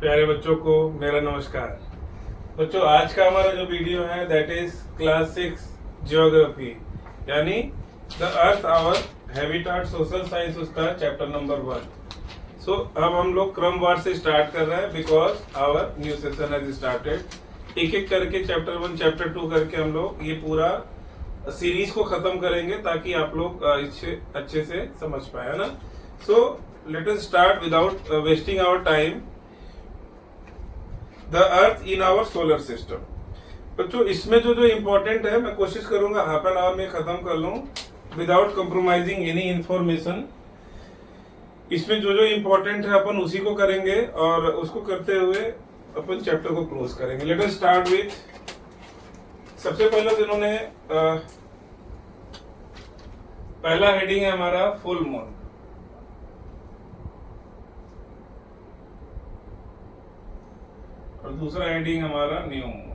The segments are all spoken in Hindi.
प्यारे बच्चों को मेरा नमस्कार। बच्चों, आज का हमारा जो वीडियो है दैट इज क्लास 6 जियोग्राफी, यानी the earth our habitat social science, उसका चैप्टर नंबर 1। अब हम लोग क्रमवार से स्टार्ट कर रहे हैं because our new session has started. एक एक करके चैप्टर 1 चैप्टर 2 करके हम लोग ये पूरा सीरीज को खत्म करेंगे ताकि आप लोग इसे अच्छे से समझ पाए, है ना। So let us start without wasting our time. The earth in our solar system. बच्चों, इसमें जो इम्पोर्टेंट है मैं कोशिश करूंगा हाफ एन आवर में खत्म कर लूं विदाउट कंप्रोमाइजिंग एनी इंफॉर्मेशन। इसमें जो इम्पोर्टेंट है अपन उसी को करेंगे और उसको करते हुए अपन चैप्टर को क्लोज करेंगे। लेट अस स्टार्ट विथ, सबसे पहले जिन्होंने पहला हेडिंग है हमारा फुल मून, और दूसरा हेडिंग हमारा न्यू मून।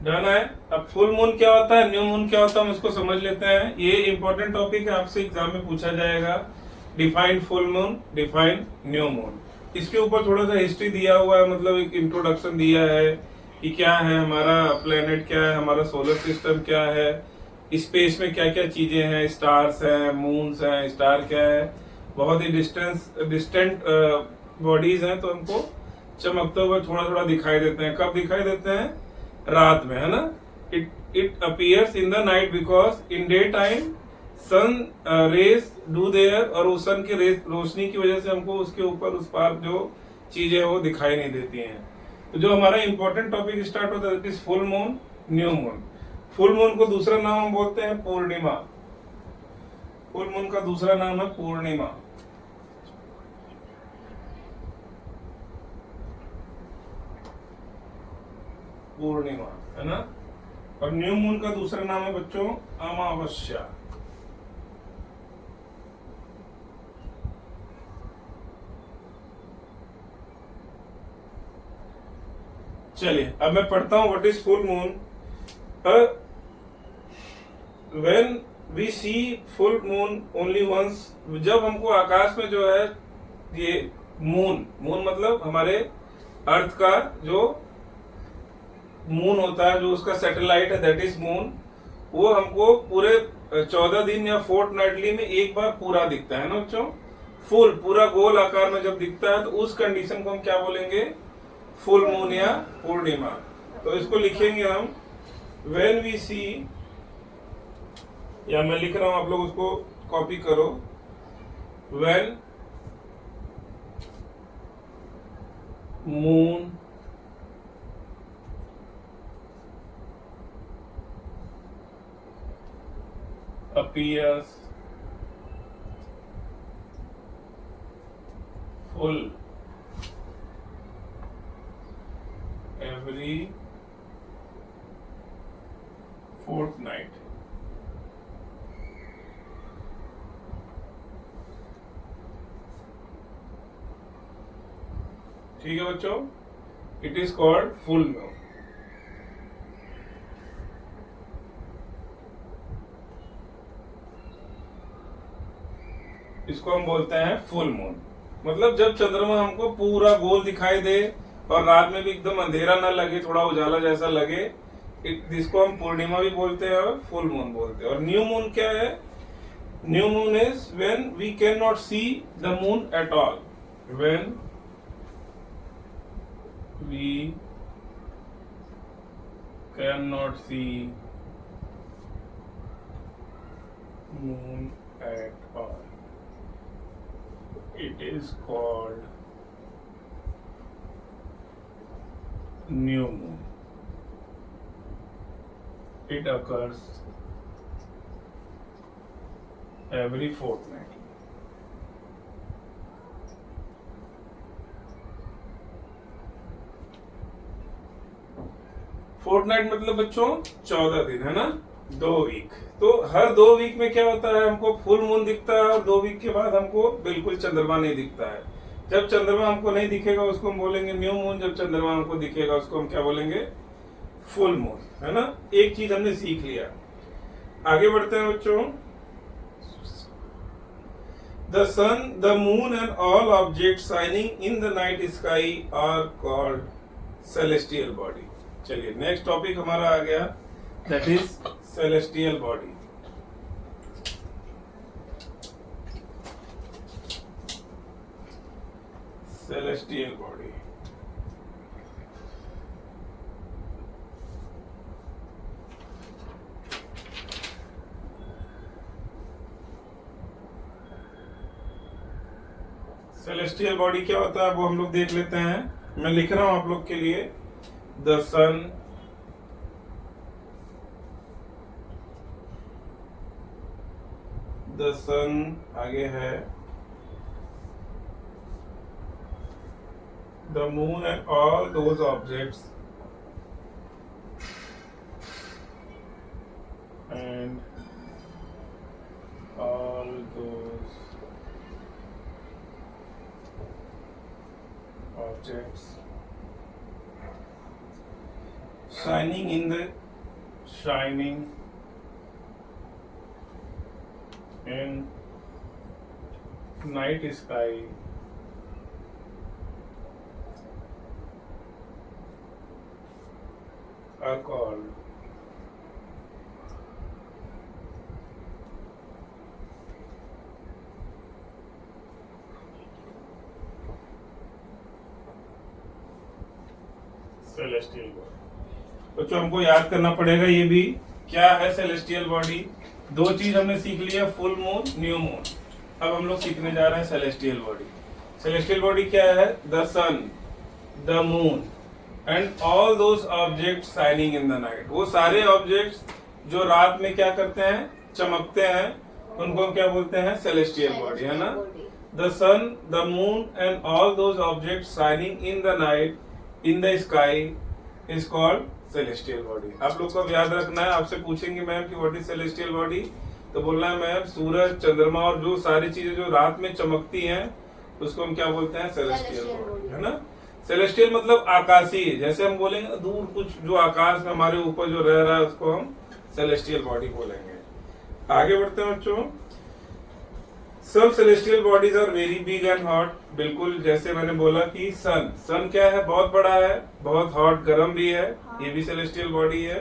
डन है। अब फुल मून क्या होता है, न्यू मून क्या होता है, हम इसको समझ लेते हैं। ये इंपॉर्टेंट टॉपिक है, आपसे एग्जाम में पूछा जाएगा। Define full moon, define new moon. इसके ऊपर थोड़ा सा हिस्ट्री दिया हुआ है, मतलब एक इंट्रोडक्शन दिया है कि क्या है हमारा प्लेनेट, क्या है हमारा सोलर सिस्टम, क्या है स्पेस में क्या क्या चीजें हैं, स्टार्स हैं, मून्स हैं, स्टार क्या है, बहुत ही डिस्टेंट बॉडीज हैं, तो हमको चमकते हुए थोड़ा थोड़ा दिखाई देते हैं। कब दिखाई देते हैं? रात में, है ना। It appears in the night because in day time sun rays do there, और उस सन की रोशनी की वजह से हमको उसके ऊपर उस पार जो चीजें वो दिखाई नहीं देती हैं। तो जो हमारा इंपॉर्टेंट टॉपिक स्टार्ट होता है that is full moon, new moon. Full moon को दूसरा नाम हम बोलते हैं पूर्णिमा। फुल मून का दूसरा नाम है पूर्णिमा। पूर्णिमा, है ना। और न्यू मून का दूसरा नाम है बच्चों अमावस्या। चलिए अब मैं पढ़ता हूं what is full moon. When we see full moon only once, जब हमको आकाश में जो है ये मून मतलब हमारे अर्थ का जो मून होता है, जो उसका सैटेलाइट है दैट इज मून, वो हमको पूरे 14 दिन या फोर्टनाइटली में एक बार पूरा दिखता है ना बच्चों। फुल पूरा गोल आकार में जब दिखता है तो उस कंडीशन को हम क्या बोलेंगे? फुल मून या पूर्णिमा। तो इसको लिखेंगे हम व्हेन वी सी, या मैं लिख रहा हूं, आप लोग उसको कॉपी करो। When moon appears full every fortnight। ठीक है बच्चों, it is called full moon. इसको हम बोलते हैं फुल मून। मतलब जब चंद्रमा हमको पूरा गोल दिखाई दे और रात में भी एकदम अंधेरा ना लगे, थोड़ा उजाला जैसा लगे, जिसको हम पूर्णिमा भी बोलते हैं और फुल मून बोलते हैं। और न्यू मून क्या है? New moon is when we can not see the moon at all. When we cannot see moon at all, it is called new moon. It occurs every fortnight. Fortnight मतलब बच्चों 14 दिन, है ना, 2 वीक। तो हर 2 वीक में क्या होता है, हमको फुल मून दिखता है और 2 वीक के बाद हमको बिल्कुल चंद्रमा नहीं दिखता है। जब चंद्रमा हमको नहीं दिखेगा उसको हम बोलेंगे न्यू मून, जब चंद्रमा हमको दिखेगा उसको हम क्या बोलेंगे? फुल मून, है ना। एक चीज हमने सीख लिया। आगे बढ़ते हैं बच्चों। The sun, the moon and all objects shining in the night sky are called celestial body. चलिए नेक्स्ट टॉपिक हमारा आ गया, that is celestial body. Celestial body. Celestial body क्या होता है वो हम लोग देख लेते हैं. मैं लिख रहा हूं आप लोग के लिए. द सन, द सन आगे है, the moon and all those objects and all those objects shining in the night sky are called celestial body. बच्चों हमको याद करना पड़ेगा ये भी क्या है सेलेस्टियल बॉडी. दो चीज हमने सीख लिया, फुल मून, न्यू मून. अब हम लोग सीखने जा रहे हैं सेलेस्टियल बॉडी. सेलेस्टियल बॉडी क्या है? The sun, the moon and all those objects shining in the night. वो सारे ऑब्जेक्ट्स जो रात में क्या करते हैं, चमकते हैं, उनको हम क्या बोलते हैं? सेलेस्टियल बॉडी, है ना. The sun, the moon and all those objects shining in the night in the sky is called celestial body. आप लोग को याद रखना है. आपसे पूछेंगे मैम कि व्हाट इज सेलेस्टियल बॉडी, तो बोलना है मैम सूरज, चंद्रमा और जो सारी चीजें जो रात में चमकती हैं उसको हम क्या बोलते हैं? सेलेस्टियल बॉडी, है ना. सेलेस्टियल मतलब आकाशीय. जैसे हम बोलेंगे दूर कुछ जो आकाश में हमारे ऊपर जो रह रहा है उसको हम सेलेस्टियल बॉडी बोलेंगे. आगे बढ़ते हैं बच्चों. Some celestial bodies are very big and hot. बिल्कुल जैसे मैंने बोला कि सन क्या है? बहुत बड़ा है, बहुत हॉट, गर्म भी है. ये भी सेलेस्टियल बॉडी है.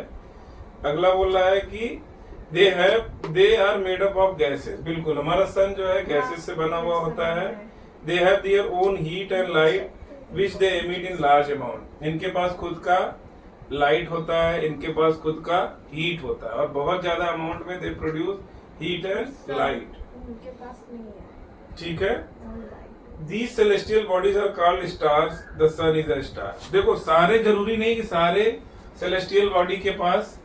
अगला बोल रहा है कि they are made up of gases. बिल्कुल हमारा सन जो है गैसेस से बना हुआ होता है. They have their own heat and light which they emit in large amount. इनके पास खुद का लाइट होता है, इनके पास खुद का हीट होता है और बहुत ज्यादा अमाउंट में they produce heat and light. उनके पास नहीं है. ठीक है. These celestial bodies are called stars. The sun is a star. देखो सारे जरूरी नहीं कि सारे celestial body के पास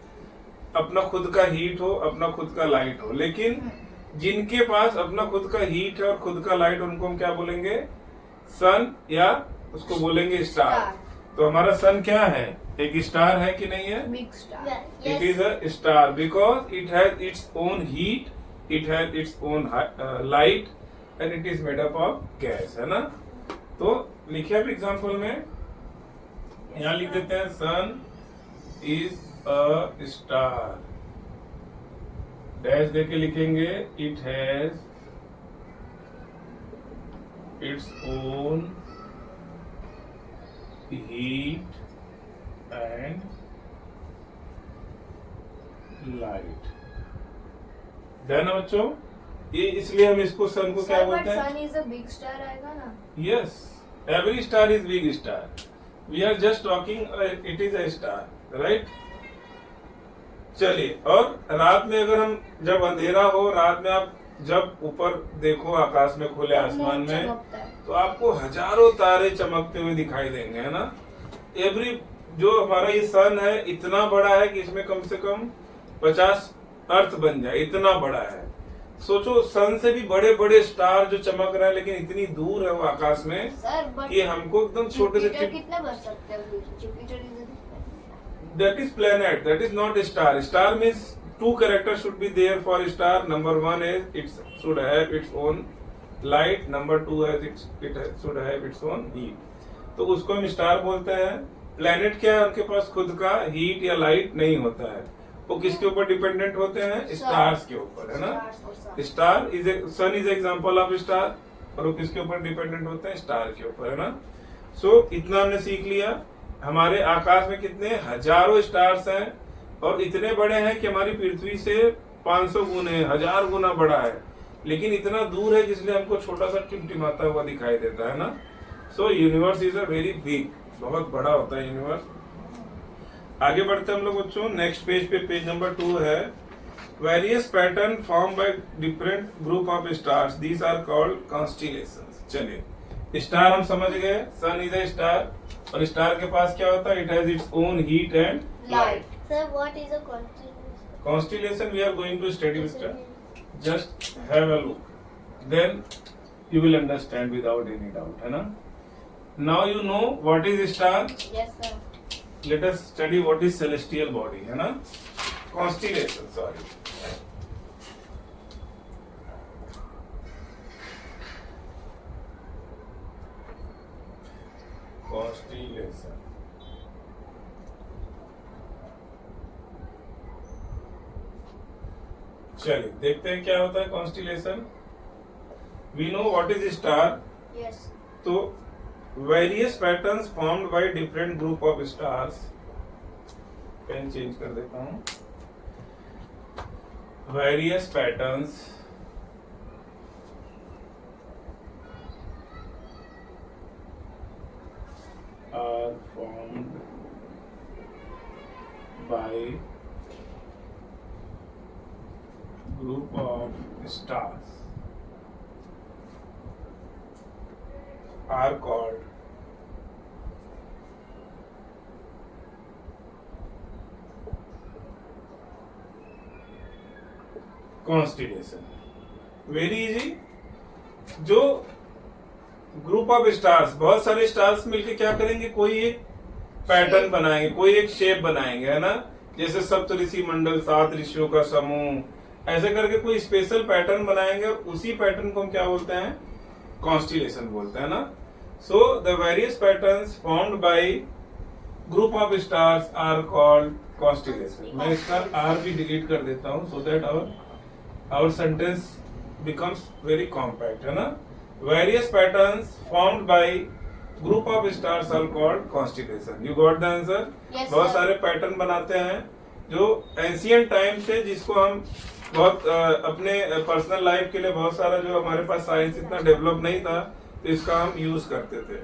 अपना खुद का हीट हो, अपना खुद का लाइट हो, लेकिन जिनके पास अपना खुद का हीट है और खुद का लाइट, उनको हम क्या बोलेंगे? सन, या उसको बोलेंगे स्टार. तो हमारा सन क्या है? एक स्टार है कि नहीं है? Big star. It is a star because it has its own heat, it has its own light and it is made up of gas, है ना. तो लिखिए आप एग्जाम्पल में, यहाँ लिख देते हैं sun is a star. Dash देके लिखेंगे it has its own heat and light. Done बच्चों. ये इसलिए हम इसको सन को क्या बोलते हैं? Sun is a big star आएगा ना. Yes, every star is big star. We are just talking it is a star, right. चलिए, और रात में अगर हम जब अंधेरा हो, रात में आप जब ऊपर देखो आकाश में, खुले आसमान में, तो आपको हजारों तारे चमकते हुए दिखाई देंगे, है ना. एवरी जो हमारा ये सन है इतना बड़ा है कि इसमें कम से कम 50 अर्थ बन जाए, इतना बड़ा है. सोचो सन से भी बड़े बड़े स्टार जो चमक रहे हैं, लेकिन इतनी दूर है वो आकाश में कि हमको एकदम छोटे से कितने बढ़ सकते हैं? Jupiter that is planet, that is not a star. Star means two characters should be there for a star. Number one is it should have its own light. Number two is it should have its own heat. तो उसको हम स्टार बोलते हैं. प्लेनेट क्या है? उनके पास खुद का हीट या लाइट नहीं होता है. वो किसके ऊपर डिपेंडेंट होते हैं? स्टार्स के ऊपर, है ना। Stars और stars. Star is sun is example of star, और वो किसके ऊपर डिपेंडेंट होते हैं? स्टार के ऊपर, है ना। सो इतना हमने सीख लिया। हमारे आकाश में कितने हजारों स्टार्स हैं, और इतने बड़े हैं कि हमारी पृथ्वी से 500 गुने 1000 गुना बड़ा है, लेकिन इतना दूर है जिसलिए हमको छोटा सा टिमटिमाता हुआ दिखाई देता है ना। सो universe is a very big, बहुत बड़ा होता है यूनिवर्स। आगे बढ़ते हैं हम लोग बच्चों, नेक्स्ट पेज पे, पेज नंबर 2 है। Various pattern form by different group of stars, these are called constellations. चलिए, स्टार हम समझ गए, सन इज अ स्टार, और स्टार के पास क्या होता है? It has its own heat and light. Sir, what is a constellation? Constellation we are going to study, mister. Just have a look, then you will understand without any doubt, है ना। Now you know what is star. Yes, sir. Let us study what is celestial body, है ना। Constellation, sorry. Constellation. चलिए देखते हैं क्या होता है constellation. We know what is star. Yes. तो various patterns formed by different group of stars, pen change कर देता हूं। Various patterns are formed by group of stars are called constellation. Very easy. जो ग्रुप ऑफ स्टार्स, बहुत सारे स्टार्स मिलके क्या करेंगे? कोई एक पैटर्न बनाएंगे, कोई एक शेप बनाएंगे, है ना। जैसे सप्तऋषि मंडल, 7 ऋषियों का समूह, ऐसे करके कोई स्पेशल पैटर्न बनाएंगे, और उसी पैटर्न को हम क्या बोलते हैं? कॉन्स्टिलेशन बोलते हैं ना। So the various patterns formed by group of stars are called constellation. मैं इसका आर भी डिलीट कर देता हूं, so that our sentence becomes very compact, है ना। Various patterns formed by group of stars are called constellation. You got the answer. Yes, बहुत sir. सारे पैटर्न बनाते हैं जो एंशियंट टाइम से, जिसको हम बहुत अपने पर्सनल लाइफ के लिए, बहुत सारा जो हमारे पास साइंस इतना डेवलप नहीं था, तो इसका हम यूज करते थे।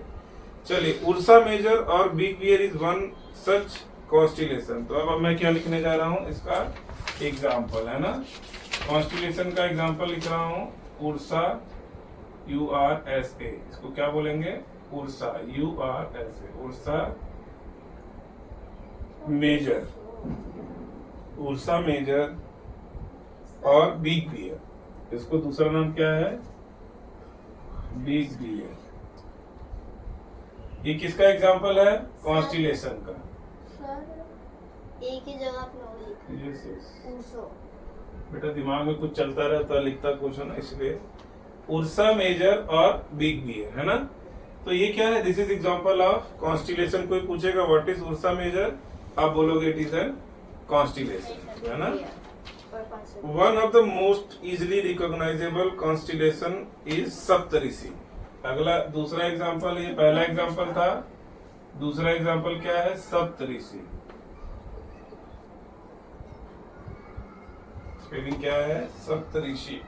चलिए, उर्सा मेजर और big bear is one such constellation. तो अब मैं क्या लिखने जा रहा हूँ? इसका एग्जाम्पल, है ना। कॉन्स्टिलेशन का एग्जाम्पल लिख रहा हूँ, उर्सा, URSA। इसको क्या बोलेंगे? Ursa, URSA, Ursa Major, Ursa Major और बिग बियर। इसको दूसरा नाम क्या है? Big bear. ये किसका एग्जाम्पल है? कॉन्स्टिलेशन का। Sir, एक ही जगह पे हो लिखा। Yes yes. Urso. बेटा दिमाग में कुछ चलता रहता है, लिखता कुछ है ना, इसलिए उर्सा मेजर और बिग बियर, है ना। तो ये क्या है? This is example of constellation. कोई पूछेगा व्हाट इज उर्सा मेजर, आप बोलोगे इट इज एन कॉन्स्टिलेशन, है ना। One of the most easily recognizable constellation is सप्तऋषि। अगला दूसरा एग्जांपल, ये पहला एग्जांपल था, दूसरा एग्जांपल क्या है? सप्तऋषि। स्पेलिंग क्या है? सप्तऋषि।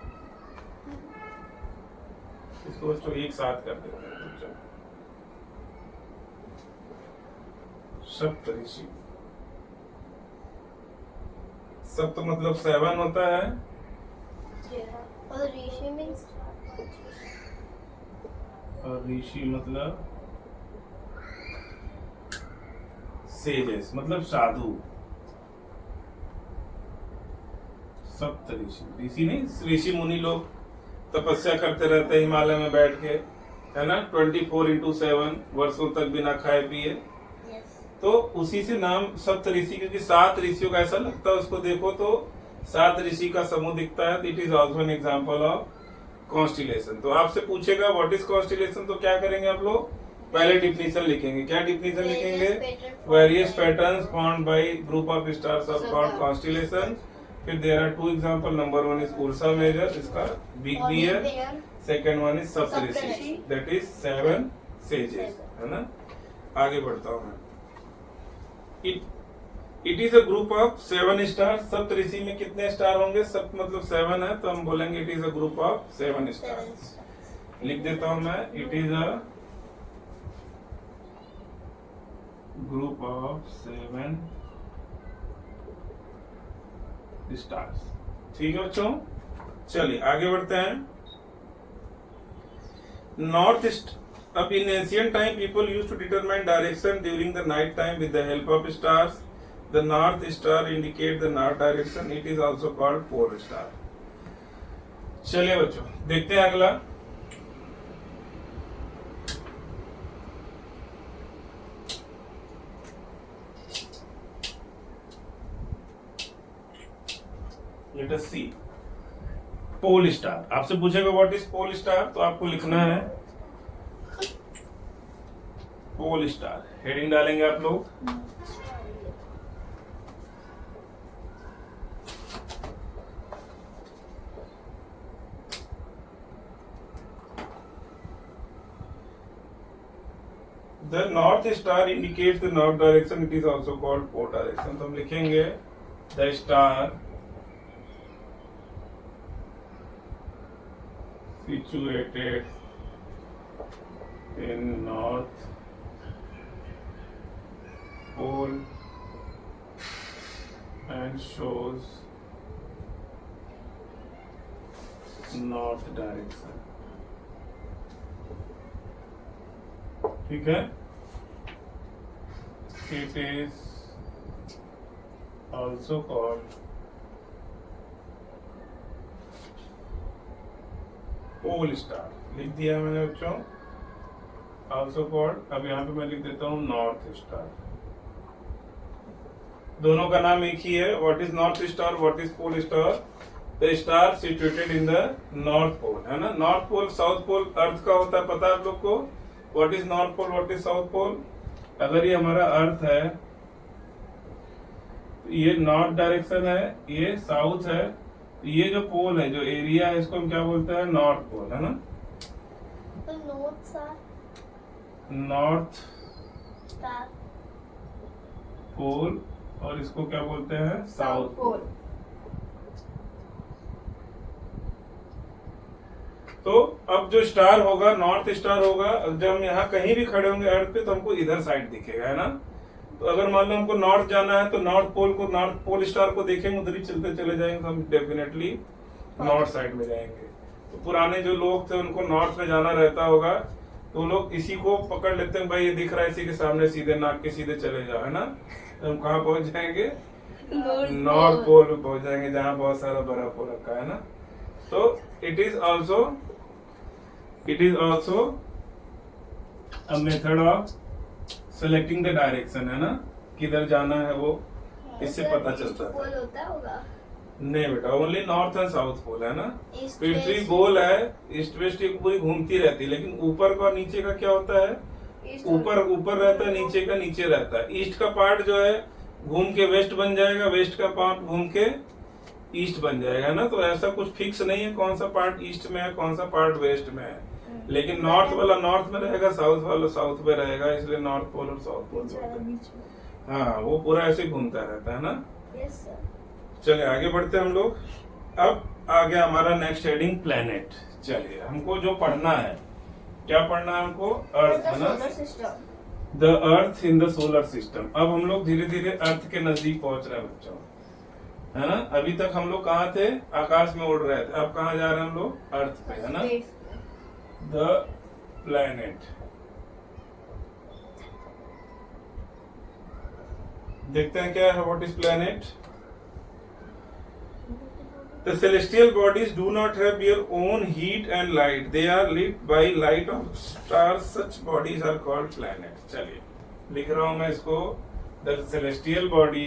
इसको बच्चों एक साथ कर देते हैं, चलो। सप्तऋषि, सप्त मतलब 7 होता है, और ऋषि मीन्स और ऋषि मतलब सेजेस, मतलब साधु। सप्त ऋषि, ऋषि नहीं, ऋषि मुनि लोग तपस्या करते रहते हैं हिमालय में बैठ के, है ना, 24/7 वर्षों तक बिना खाए पिए। तो उसी से नाम सप्त ऋषि, क्योंकि 7 ऋषियों का ऐसा लगता है, उसको देखो तो 7 ऋषि का समूह दिखता है। It is also an example of constellation. तो आपसे पूछेगा व्हाट इज कॉन्स्टिलेशन, तो क्या करेंगे आप लोग? पहले डिफिनीशन लिखेंगे, क्या डिफिनीशन लिखेंगे? pattern various found by patterns found by group of stars are called constellation. फिर there are two example, number one is Ursa Major, इसका बिग और bear, bear, second one is Saptarishi, Saptarishi, that is 7 sages, है ना। आगे बढ़ता हूँ मैं। It is a group of 7 star. Saptarishi में कितने स्टार होंगे? सप्त मतलब 7 है, तो हम बोलेंगे it is a group of 7 star. 7 stars. लिख देता हूं मैं, it is a group of 7 stars. ठीक है बच्चों, चलिए आगे बढ़ते हैं। North east. अब इन ancient time people used to determine direction during the night time with the help of stars. The north star indicate the north direction, it is also called pole star. चलिए बच्चों देखते हैं अगला। लेट अस सी पोल स्टार। आपसे पूछेगा व्हाट इज पोल स्टार, तो आपको लिखना है पोल स्टार, हेडिंग डालेंगे आप लोग। The north star indicates the north direction, it is also called pole direction. तो हम लिखेंगे the star situated in north pole and shows north direction। ठीक है, it is also called pole star. लिख दिया मैंने बच्चों, आल्सो कॉल्ड। अब यहाँ पे मैं लिख देता हूँ नॉर्थ स्टार। दोनों का नाम एक ही है। What is north star, what is pole star? The star situated in the north pole, है ना। नॉर्थ पोल साउथ पोल अर्थ का होता है, पता है आप लोग को। What is north pole, what is south pole? अगर ये हमारा अर्थ है, तो ये नॉर्थ डायरेक्शन है, ये साउथ है, ये जो पोल है, जो एरिया है, इसको हम क्या बोलते हैं? नॉर्थ पोल, है ना। तो north star, north star, pole, और इसको क्या बोलते हैं? South pole. तो अब जो स्टार होगा, नॉर्थ स्टार होगा, जब हम यहाँ कहीं भी खड़े होंगे अर्थ पे, तो हमको इधर साइड दिखेगा, है ना। तो अगर मान लो हमको नॉर्थ जाना है, तो नॉर्थ पोल को, नॉर्थ पोल स्टार को देखेंगे, उधर ही चलते चले जाएंगे, तो हम डेफिनेटली नॉर्थ साइड में जाएंगे। तो पुराने जो लोग थे उनको नॉर्थ में जाना रहता होगा, तो लोग इसी को पकड़ लेते हैं, भाई ये दिख रहा है, इसी के सामने सीधे नाक के सीधे चले जाओ, है ना। तो हम कहाँ पहुंच जाएंगे? नॉर्थ पोल पे पहुंच जाएंगे, जहाँ बहुत सारा बर्फ हो रखा है ना। तो it is also a method of selecting the direction, है ना, किधर जाना है वो इससे पता चलता पोल है। होता होगा। नहीं बेटा, only north and south pole, है ना। East पृथ्वी west। गोल है, ईस्ट वेस्ट की पूरी घूमती रहती है, लेकिन ऊपर का और नीचे का क्या होता है? ऊपर ऊपर रहता है, नीचे का नीचे रहता है। ईस्ट का पार्ट जो है घूम के वेस्ट बन जाएगा, वेस्ट का पार्ट घूम के ईस्ट बन जाएगा ना। तो ऐसा कुछ फिक्स नहीं है कौन सा पार्ट ईस्ट में है, कौन सा पार्ट वेस्ट में है। लेकिन नॉर्थ वाला नॉर्थ में रहेगा, साउथ वाला साउथ में रहेगा, इसलिए नॉर्थ पोल और साउथ पोल बोलते हैं। हाँ, वो पूरा ऐसे घूमता रहता है ना। Yes sir. चलिए आगे बढ़ते हैं हम लोग। अब आ गया हमारा नेक्स्ट हेडिंग, प्लेनेट। चलिए हमको जो पढ़ना है, क्या पढ़ना है हमको? अर्थ, है ना। Solar system. The earth in the solar system. अब हम लोग धीरे धीरे अर्थ के नजदीक पहुंच रहे हैं बच्चों, है ना। अभी तक हम लोग कहाँ थे? आकाश में उड़ रहे थे। अब कहाँ जा रहे हैं हम लोग? अर्थ पे, है ना। The planet. देखते हैं क्या है, what is planet. The celestial bodies do not have their own heat and light. They are lit by light of stars. Such bodies are called planets. चलिए लिख रहा हूं मैं इसको। The celestial body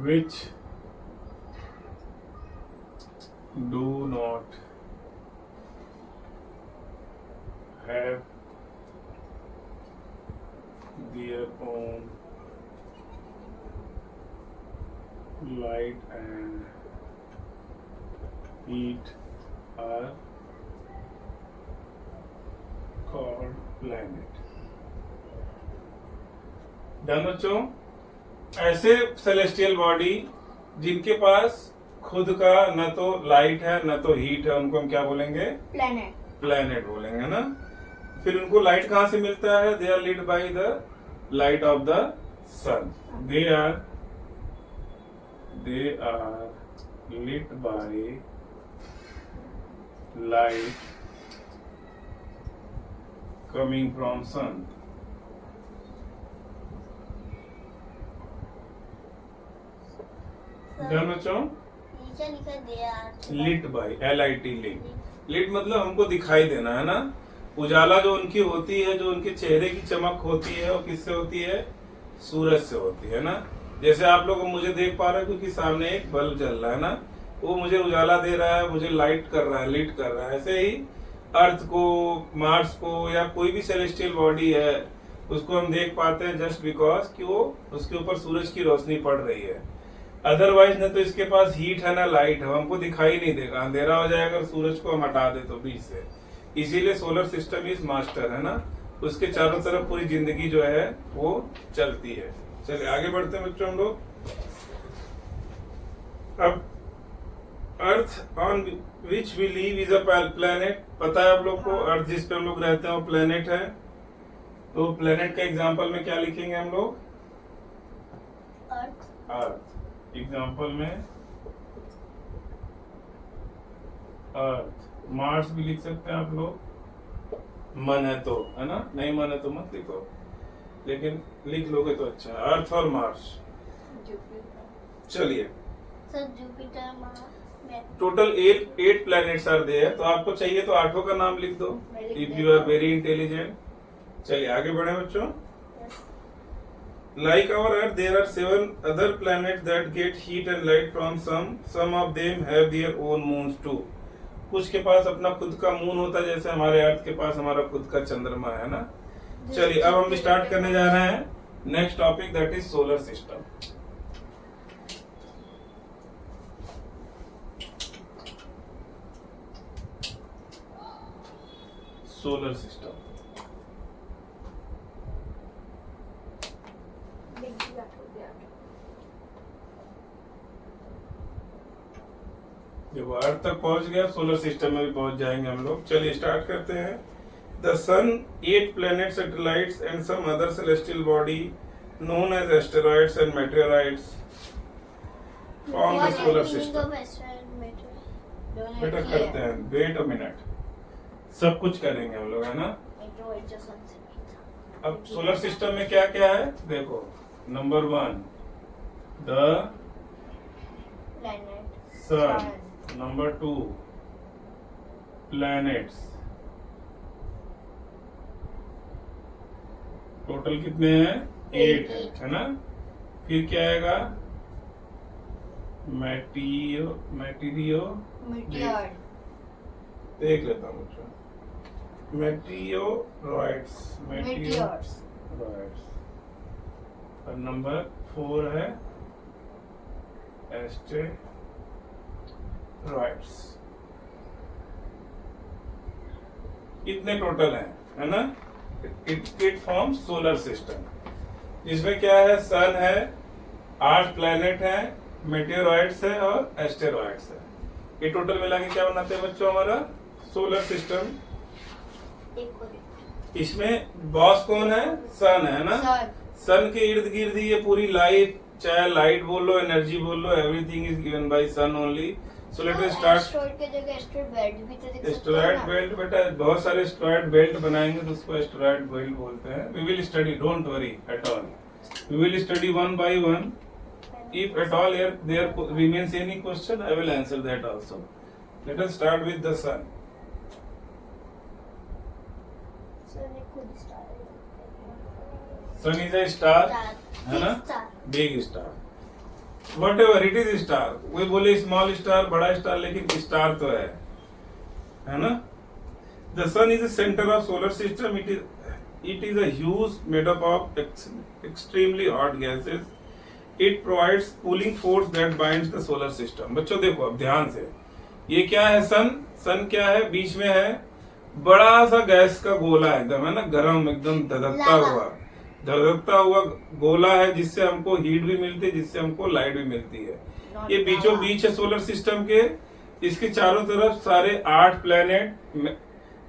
which do not have their own light and heat are called planet. Done बच्चों, ऐसे सेलेस्टियल बॉडी जिनके पास खुद का न तो लाइट है न तो हीट है, उनको हम क्या बोलेंगे? प्लेनेट। प्लेनेट बोलेंगे ना। फिर उनको लाइट कहाँ से मिलता है? They are lead by the light of the sun. They are lit by light coming from sun. Done बच्चों? नीचे लिखा they are lit by, LIT lit. Lit मतलब हमको दिखाई देना है ना। उजाला जो उनकी होती है, जो उनके चेहरे की चमक होती है, वो किससे होती है? सूरज से होती है ना। जैसे आप लोग मुझे देख पा रहे हैं क्योंकि सामने एक बल्ब जल रहा है ना, वो मुझे उजाला दे रहा है, मुझे लाइट कर रहा है, लीट कर रहा है। ऐसे ही अर्थ को, मार्स को या कोई भी सेलेस्टियल बॉडी है, उसको हम देख पाते हैं जस्ट बिकॉज कि वो उसके ऊपर सूरज की रोशनी पड़ रही है। अदरवाइज न तो इसके पास हीट है ना लाइट है, हमको दिखाई नहीं देगा, अंधेरा हो जाएगा अगर सूरज को हम हटा दे तो बीच से। इसीलिए सोलर सिस्टम इज मास्टर है ना, उसके चारों तरफ पूरी जिंदगी जो है वो चलती है। चलिए आगे बढ़ते हैं बच्चों हम लोग। अब earth on which we live is a planet. पता है आप लोग को अर्थ जिस पे हम लोग रहते हैं वो प्लेनेट है। तो प्लेनेट का एग्जांपल में क्या लिखेंगे हम लोग? अर्थ। अर्थ एग्जांपल में अर्थ। मार्स भी लिख सकते हैं आप लोग, मन है तो, है ना। नहीं मन है तो मत लिखो, लेकिन लिख लोगे तो अच्छा है। अर्थ और मार्स। चलिए sir Jupiter, Mars, total 8 planets are there. तो आपको चाहिए तो 8 का नाम लिख दो if you are very intelligent. चलिए आगे बढ़े बच्चों। Like our Earth, there are 7 other planets that get heat and light from sun. Some of them have their own moons too. कुछ के पास अपना खुद का मून होता है, जैसे हमारे अर्थ के पास हमारा खुद का चंद्रमा है ना। चलिए अब हम स्टार्ट करने जा रहे हैं next topic, that is solar system. Solar system जब अर्थ तक पहुंच गया, सोलर सिस्टम में भी पहुंच जाएंगे हम लोग। चलिए स्टार्ट करते हैं। The sun, 8 planets, satellites and some other celestial body known as asteroids and meteorites form the solar system. बेटा करते हैं, वेट अ मिनट, सब कुछ करेंगे हम लोग, है ना। अब सोलर सिस्टम में क्या क्या है देखो। Number 1 the sun, number 2 planets. Total कितने हैं? 8 है ना। फिर क्या आएगा? मैटीरियो देख लेता हूँ बच्चों। मेटियोरॉइड्स और नंबर 4 है एस्टेरॉइड्स। इतने टोटल हैं, है ना। इट फॉर्म सोलर सिस्टम, जिसमें क्या है? सन है, 8 प्लैनेट है, मेटियोरॉइड्स है और एस्टेरॉइड्स है। ये टोटल मिला के क्या बनाते हैं बच्चों? हमारा सोलर सिस्टम। इसमें बॉस कौन है? सन है ना। सन के इर्द गिर्द ये पूरी लाइफ, चाहे लाइट बोल लो, एनर्जी बोल लो, everything is given by sun only. So let us start. Asteroid belt, बेटा बहुत सारे एस्टेरॉइड बेल्ट बनाएंगे तो उसको एस्टेरॉइड बेल्ट बोलते हैं। We will study, don't worry at all, we will study one by one. If at all there remains any question, I will answer that also. Let us start with the sun. Sun is a star, है ना, big star. Whatever it is star, वो बोले स्मॉल स्टार, बड़ा स्टार, लेकिन स्टार तो है ना। The sun is the centre of solar system, it is a huge made up of extremely hot gases, it provides cooling force that binds the solar system. बच्चों देखो अब ध्यान से, ये क्या है, सन क्या है, बीच में है बड़ा सा गैस का गोला एकदम, है ना, गरम एकदम धधकता हुआ गोला है, जिससे हमको हीट भी मिलती है, जिससे हमको लाइट भी मिलती है। ये बीचों बीच है सोलर सिस्टम के, इसके चारों तरफ सारे 8 प्लेनेट,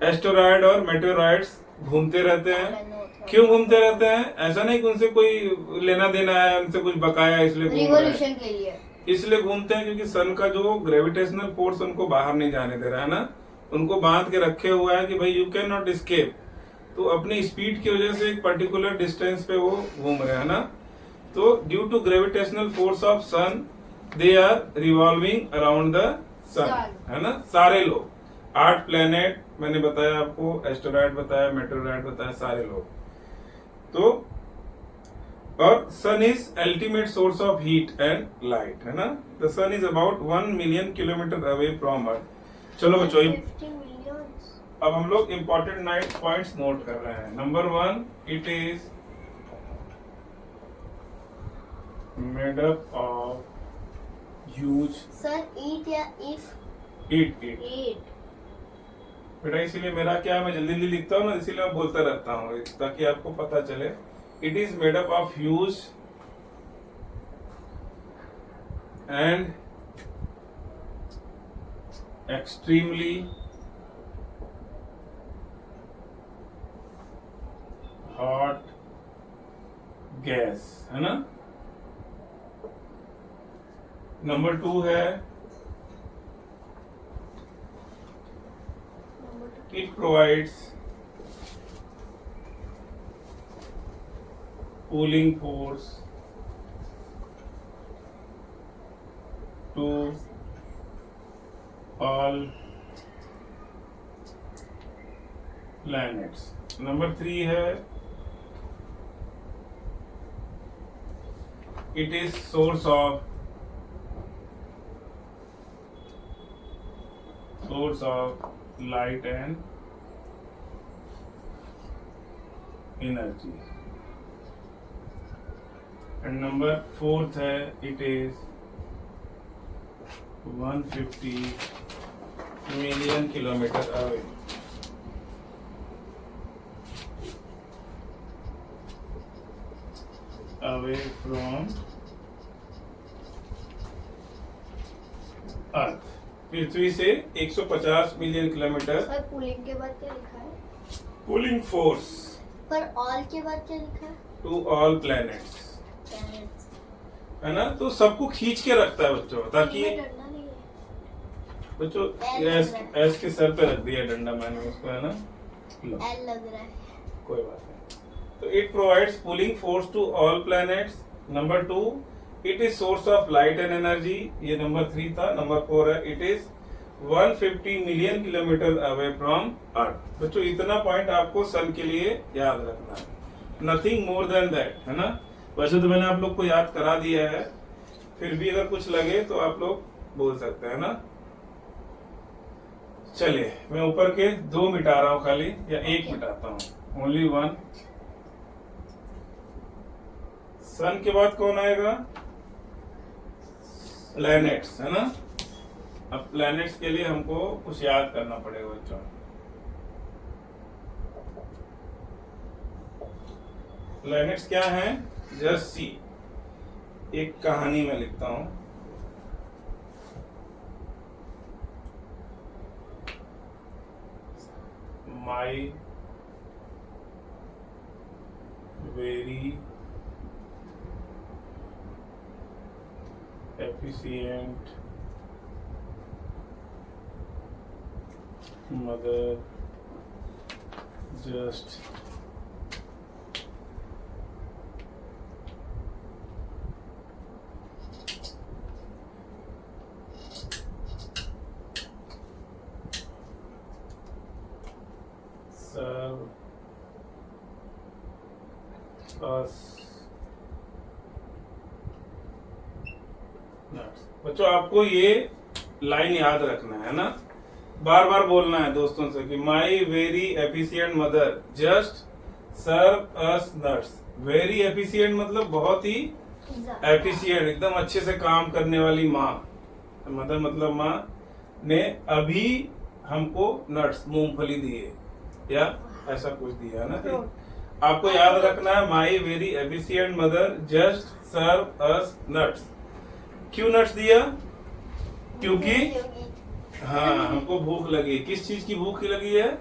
एस्टेरॉयड और मेटेरॉइड्स घूमते रहते हैं। क्यों घूमते रहते हैं? ऐसा नहीं कि उनसे कोई लेना देना है, उनसे कुछ बकाया इसलिए घूम रहे हैं, के लिए इसलिए घूमते हैं क्योंकि सन का जो ग्रेविटेशनल फोर्स उनको बाहर नहीं जाने दे रहा है ना, उनको बांध के रखे हुआ है कि भाई यू कैन नॉट एस्केप। तो अपनी स्पीड की वजह से एक पर्टिकुलर डिस्टेंस पे वो घूम रहे हैं ना। तो due to gravitational force of sun they are revolving around the sun, है ना। सारे लोग 8 प्लेनेट मैंने बताया आपको, एस्टेरॉयड बताया, मेटेरॉइड बताया, सारे लोग। तो और sun is ultimate source of heat and light, है ना। The sun is about 1 million kilometre away from earth. चलो बच्चों, 50 million। अब हम लोग इम्पोर्टेंट 9 पॉइंट्स नोट कर रहे हैं। Number 1, it is made up of huge सर ईट या इफ? ईट ईट। बेटा इसीलिए मेरा क्या है, मैं जल्दी जल्दी लिखता हूँ ना, इसीलिए मैं बोलता रहता हूँ ताकि आपको पता चले। It is made up of huge and extremely hot gas, है ना। नंबर 2 है, it provides cooling force to all planets. Number 3 है, it is source of light and energy. And number 4 है, it is 150 million kilometer away. From अर्थ, पृथ्वी से 150 मिलियन किलोमीटर। सर कूलिंग के बाद क्या लिखा है? कूलिंग फोर्स पर ऑल के बाद क्या लिखा है? To all planets, Planets। है ना। तो सबको खींच के रखता है बच्चों, ताकि इसमें डरना नहीं है। बच्चों L लग एस रहा है। एस के सर पे रख दिया डंडा मैंने उसको, है ना। लो, एल लग रहा है। कोई बात नहीं। तो it provides cooling force to all planets. Number 2, it is source of light and energy, ये नंबर 3 था। नंबर 4 है, it is 150 million kilometre away from earth. बच्चों इतना पॉइंट आपको सन के लिए याद रखना है, नथिंग मोर देन दैट, है ना। वैसे तो मैंने आप लोग को याद करा दिया है, फिर भी अगर कुछ लगे तो आप लोग बोल सकते हैं ना। चलिए मैं ऊपर के 2 मिटा रहा हूं खाली, या 1 मिटाता हूं, ओनली 1। सन के बाद कौन आएगा? प्लैनेट्स, है ना। अब प्लैनेट्स के लिए हमको कुछ याद करना पड़ेगा बच्चों। प्लैनेट्स क्या हैं? जस्ट सी, एक कहानी में लिखता हूं। My very efficient mother just serve us nuts. बच्चों आपको ये लाइन याद रखना है ना, बार बार बोलना है दोस्तों से कि my very efficient mother just serve us nuts. Very efficient मतलब बहुत ही एफिशिएंट, एकदम अच्छे से काम करने वाली माँ, मदर मतलब माँ ने अभी हमको नट्स मूंगफली दिए या ऐसा कुछ दिया ना। आपको याद रखना है my very efficient mother just serve us nuts. क्यों नट्स दिया? क्योंकि हाँ हमको भूख लगी। किस चीज की भूख लगी है?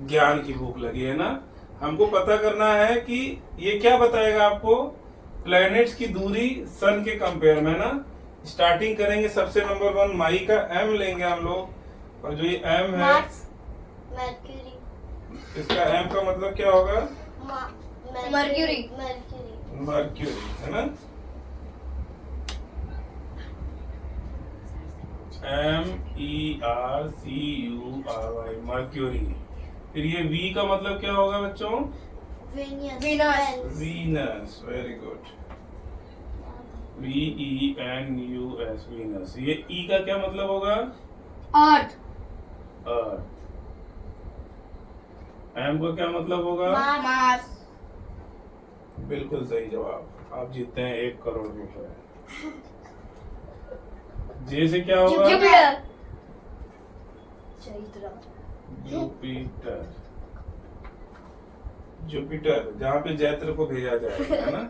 ज्ञान की भूख लगी है ना। हमको पता करना है कि ये क्या बताएगा आपको, प्लैनेट्स की दूरी सन के कंपेयर में ना। स्टार्टिंग करेंगे सबसे नंबर 1 माई का एम लेंगे हम लोग, और जो ये एम है मर्क्यूरी, इसका एम का मतलब क्या होगा? मर्क्यूरी, मर्क्यूरी है ना। MERCURY mercury. फिर ये V का मतलब क्या होगा बच्चों? Venus. Very good, VENUS Venus. ये E का क्या मतलब होगा? अर्थ। अर्थ। M का क्या मतलब होगा? मार्स। बिल्कुल सही जवाब, आप जीतते हैं 1 करोड़ रुपए। J से क्या होगा? जुपिटर। जुपिटर। जुपिटर जहाँ पे जैत्र को भेजा जाएगा है ना।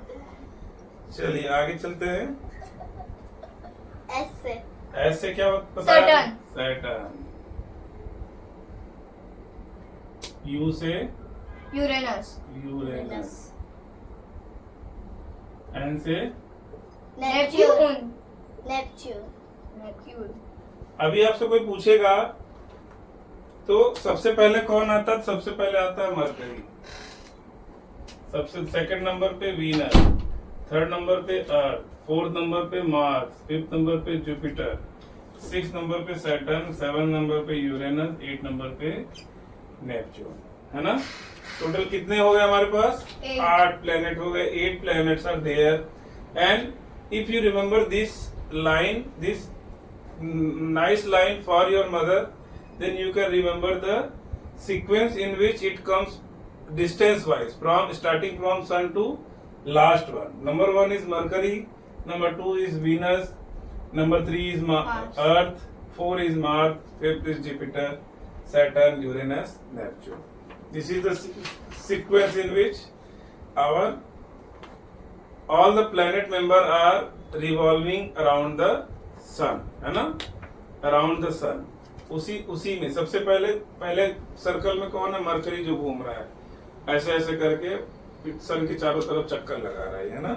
चलिए आगे चलते हैं। एस से एस से क्या पता है? सैटर्न। सैटर्न। यू से यूरेनस। यूरेनस। एन से नेपच्यून। अभी आपसे कोई पूछेगा तो सबसे पहले कौन आता है? सबसे पहले आता है मरकरी, सबसे सेकंड नंबर पे वीनस, थर्ड नंबर पे अर्थ, फोर्थ नंबर पे मार्स, फिफ्थ नंबर पे जुपिटर, 6 नंबर पे सैटर्न, 7 नंबर पे यूरेनस, 8 नंबर पे नेपच्यून है ना। टोटल कितने हो गए हमारे पास? 8 प्लेनेट हो गए। 8 planets are there and if you remember this line, this nice line for your mother, then you can remember the sequence in which it comes distance wise, from starting from sun to last one. Number 1 is Mercury, number 2 is Venus, number 3 is Earth, 4 is Mars, 5th is Jupiter, Saturn, Uranus, Neptune. This is the sequence in which our all the planet member are revolving around the sun है ना, अराउंड द सन। उसी में सबसे पहले सर्कल में कौन है? मरकरी जो घूम रहा है ऐसे ऐसे करके सन के चारों तरफ चक्कर लगा रहा है ना।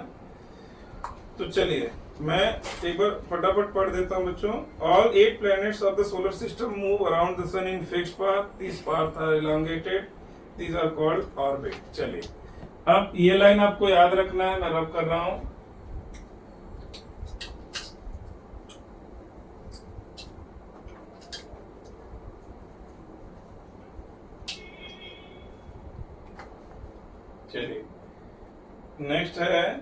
तो चलिए मैं एक बार फटाफट पढ़ देता हूँ बच्चों। All 8 planets of the solar system move around the sun in fixed path, this path are elongated, these are called orbit. चलिए अब ये लाइन आपको याद रखना है, मैं रब कर रहा हूँ। चलिए नेक्स्ट है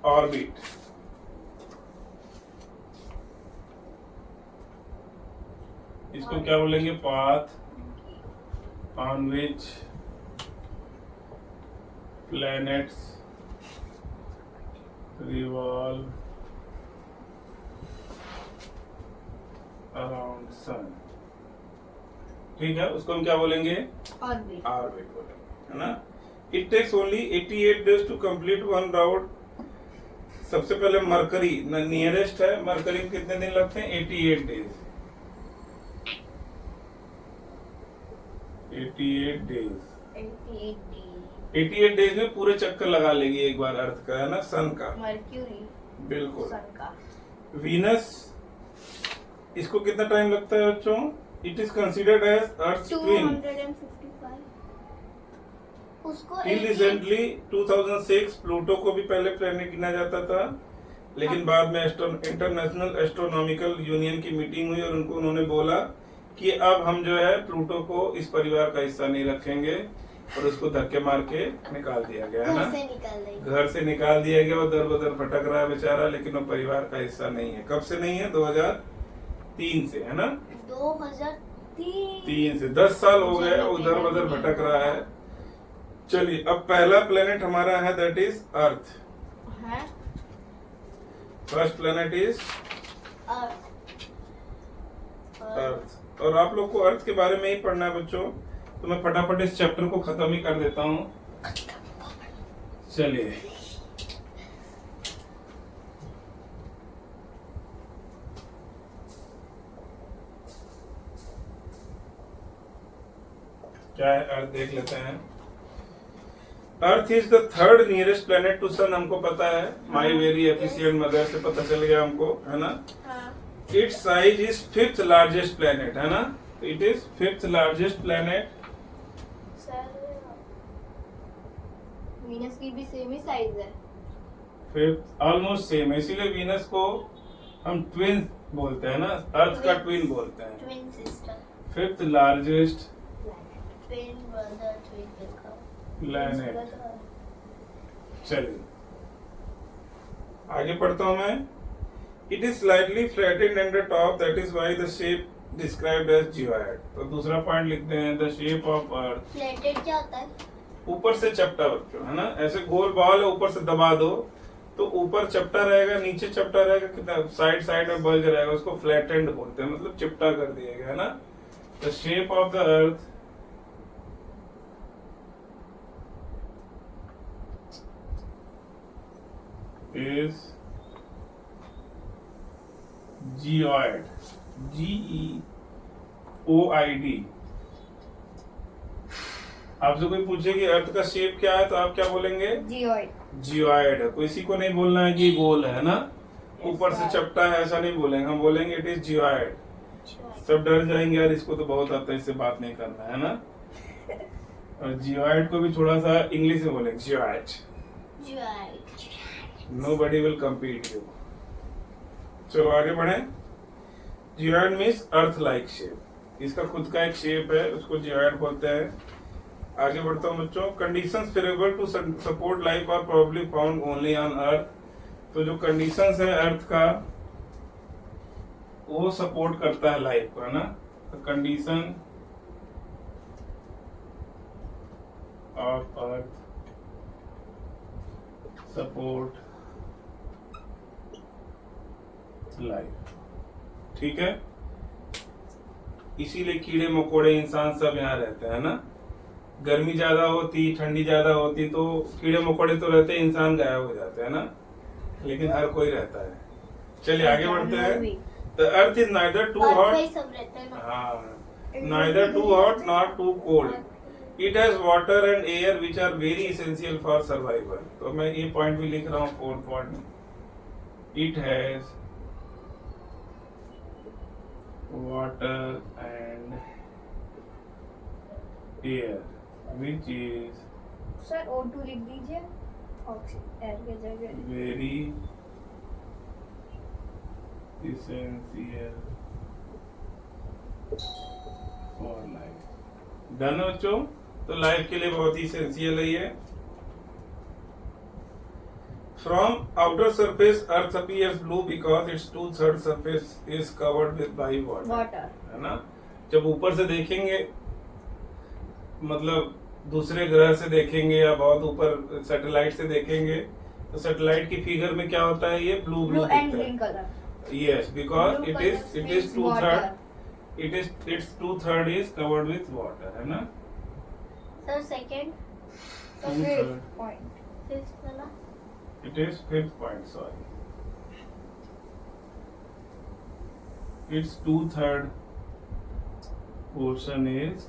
ऑर्बिट। इसको क्या बोलेंगे? Path on which planets revolve around sun. ठीक है, उसको हम क्या बोलेंगे? ऑर्बिट। ऑर्बिट बोलेंगे है ना। It takes only 88 days to complete one route. सबसे पहले मरकरी नियरेस्ट है, मरकरी में कितने दिन लगते हैं? 88 डेज। 88 डेज में पूरे चक्कर लगा लेगी एक बार अर्थ का है ना, सन का। मर्क्यूरी बिल्कुल। सन का। वीनस, इसको कितना टाइम लगता है बच्चों? It is considered as earth twin. 255 उसको रिसेंटली 2006 प्लूटो को भी पहले प्लैनेट गिना जाता था, लेकिन बाद में इंटरनेशनल एस्ट्रोनॉमिकल यूनियन की मीटिंग हुई और उन्होंने बोला कि अब हम जो है प्लूटो को इस परिवार का हिस्सा नहीं रखेंगे। और उसको धक्के मार के निकाल दिया गया है घर ना। से निकाल देंगे। घर से निकाल दिया गया, वो दर बदर भटक रहा है बेचारा, लेकिन वो परिवार का हिस्सा नहीं है। कब से नहीं है? 2003 से, है ना। 2003 से 10 साल हो गए वो दर बदर भटक रहा है। चलिए, अब पहला प्लेनेट हमारा है, दैट इज अर्थ। है फर्स्ट प्लेनेट इज अर्थ। अर्थ। और आप लोग को अर्थ के बारे में ही पढ़ना है बच्चों, तो मैं फटाफट इस चैप्टर को खत्म ही कर देता हूँ। चलिए, क्या है अर्थ देख लेते हैं। Earth is the third nearest planet to sun, हमको पता है। माई वेरी एफिशिएंट मदर से पता चल गया हमको, है ना। It's size is fifth largest planet, है ना। It is fifth largest planet. Venus की भी सेम ही साइज है। फिफ्थ ऑलमोस्ट सेम है, इसीलिए वीनस को हम ट्विन बोलते हैं ना, अर्थ का ट्विन बोलते हैं। Twin sister, fifth largest twin brother, twin planet. चलिए आगे पढ़ता हूं मैं। It is slightly flattened at the top, that is why the shape described as geoid. तो दूसरा पॉइंट लिखते हैं, the shape of earth. Flatted क्या होता है? ऊपर से चपटा बच्चों, है ना। ऐसे गोल बॉल है, ऊपर से दबा दो तो ऊपर चपटा रहेगा, नीचे चपटा रहेगा, कितना साइड साइड में बल्ज रहेगा, उसको फ्लैटेंड बोलते हैं, मतलब चिपटा कर दिया गया, है ना। The shape of the earth is geoid, GEOID। आपसे कोई पूछे कि अर्थ का शेप क्या है तो आप क्या बोलेंगे? जियोइड। जियोइड है। किसी को नहीं बोलना है कि गोल है ना, ऊपर से चपटा है, ऐसा नहीं बोलेंगे, हम बोलेंगे इट इज जियोइड। सब डर जाएंगे यार, इसको तो बहुत आता है, इससे बात नहीं करना है ना। और जियोइड को भी थोड़ा सा इंग्लिश में बोलेंगे, geoid. Geoid. Nobody will compete you। चलो आगे बढ़े। Geoid means earth like shape, इसका खुद का एक शेप है, उसको जियोइड बोलते हैं। आगे बढ़ता हूँ बच्चों। Conditions favourable to support life are probably found only on earth. तो जो कंडीशंस है अर्थ का, वो सपोर्ट करता है लाइफ को, है ना। Condition of earth support life, ठीक है। इसीलिए कीड़े मकोड़े इंसान सब यहाँ रहते हैं ना। गर्मी ज्यादा होती, ठंडी ज्यादा होती तो कीड़े मकोड़े तो रहते, इंसान गायब हो जाते हैं ना, लेकिन हर कोई रहता है। चलिए आगे बढ़ते हैं। The earth is neither too hot, neither too hot not too cold. It has water and air which are very essential for survival. तो मैं ये पॉइंट भी लिख रहा हूँ, fourth point. It has water and air which is sir O2 लिख दीजिए, ऑक्सीजन एयर के जगह। Very essential for life. Done बच्चों, तो लाइफ के लिए बहुत ही एसेंशियल है ये। From outer surface, Earth appears blue because its 2/3 surface is covered with by water, है ना। जब ऊपर से देखेंगे, मतलब दूसरे ग्रह से देखेंगे या बहुत ऊपर सैटेलाइट से देखेंगे, तो सैटेलाइट की फिगर में क्या होता है, ये ब्लू ब्लू एंड दिखता ग्रीन कलर। है। Yes, because it is 2/3, its 2/3 is covered with water, है ना। Sir second, Two-third. Point, fifth वाला। It is fifth point, sorry. Its 2/3 portion is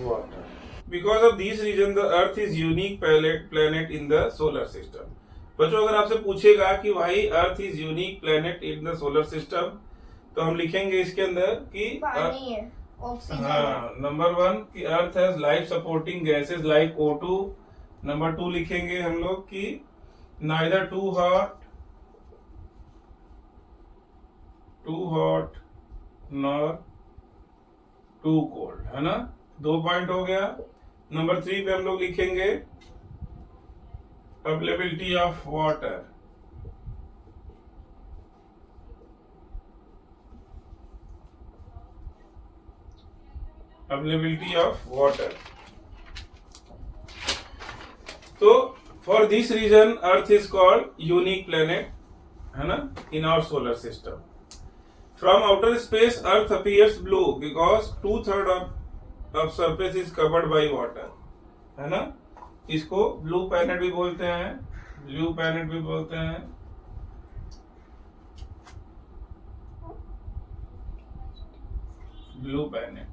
water. Because of these reasons, the Earth is unique planet in the solar system. बच्चों अगर आपसे पूछेगा कि भाई earth is unique planet in the solar system, तो हम लिखेंगे इसके अंदर कि पानी है, ऑक्सीजन है। हाँ, नंबर 1 कि earth has life supporting gases like O2। Number 2 लिखेंगे हम लोग कि neither too hot nor too cold, है ना। 2 पॉइंट हो गया। नंबर 3 पे हम लोग लिखेंगे availability of water. Availability of water. तो for this reason earth is called unique planet, है ना, in our solar system. From outer space earth appears blue because 2/3 of surface is covered by water, है ना। इसको ब्लू प्लैनेट भी बोलते हैं, ब्लू प्लैनेट भी बोलते हैं। ब्लू प्लैनेट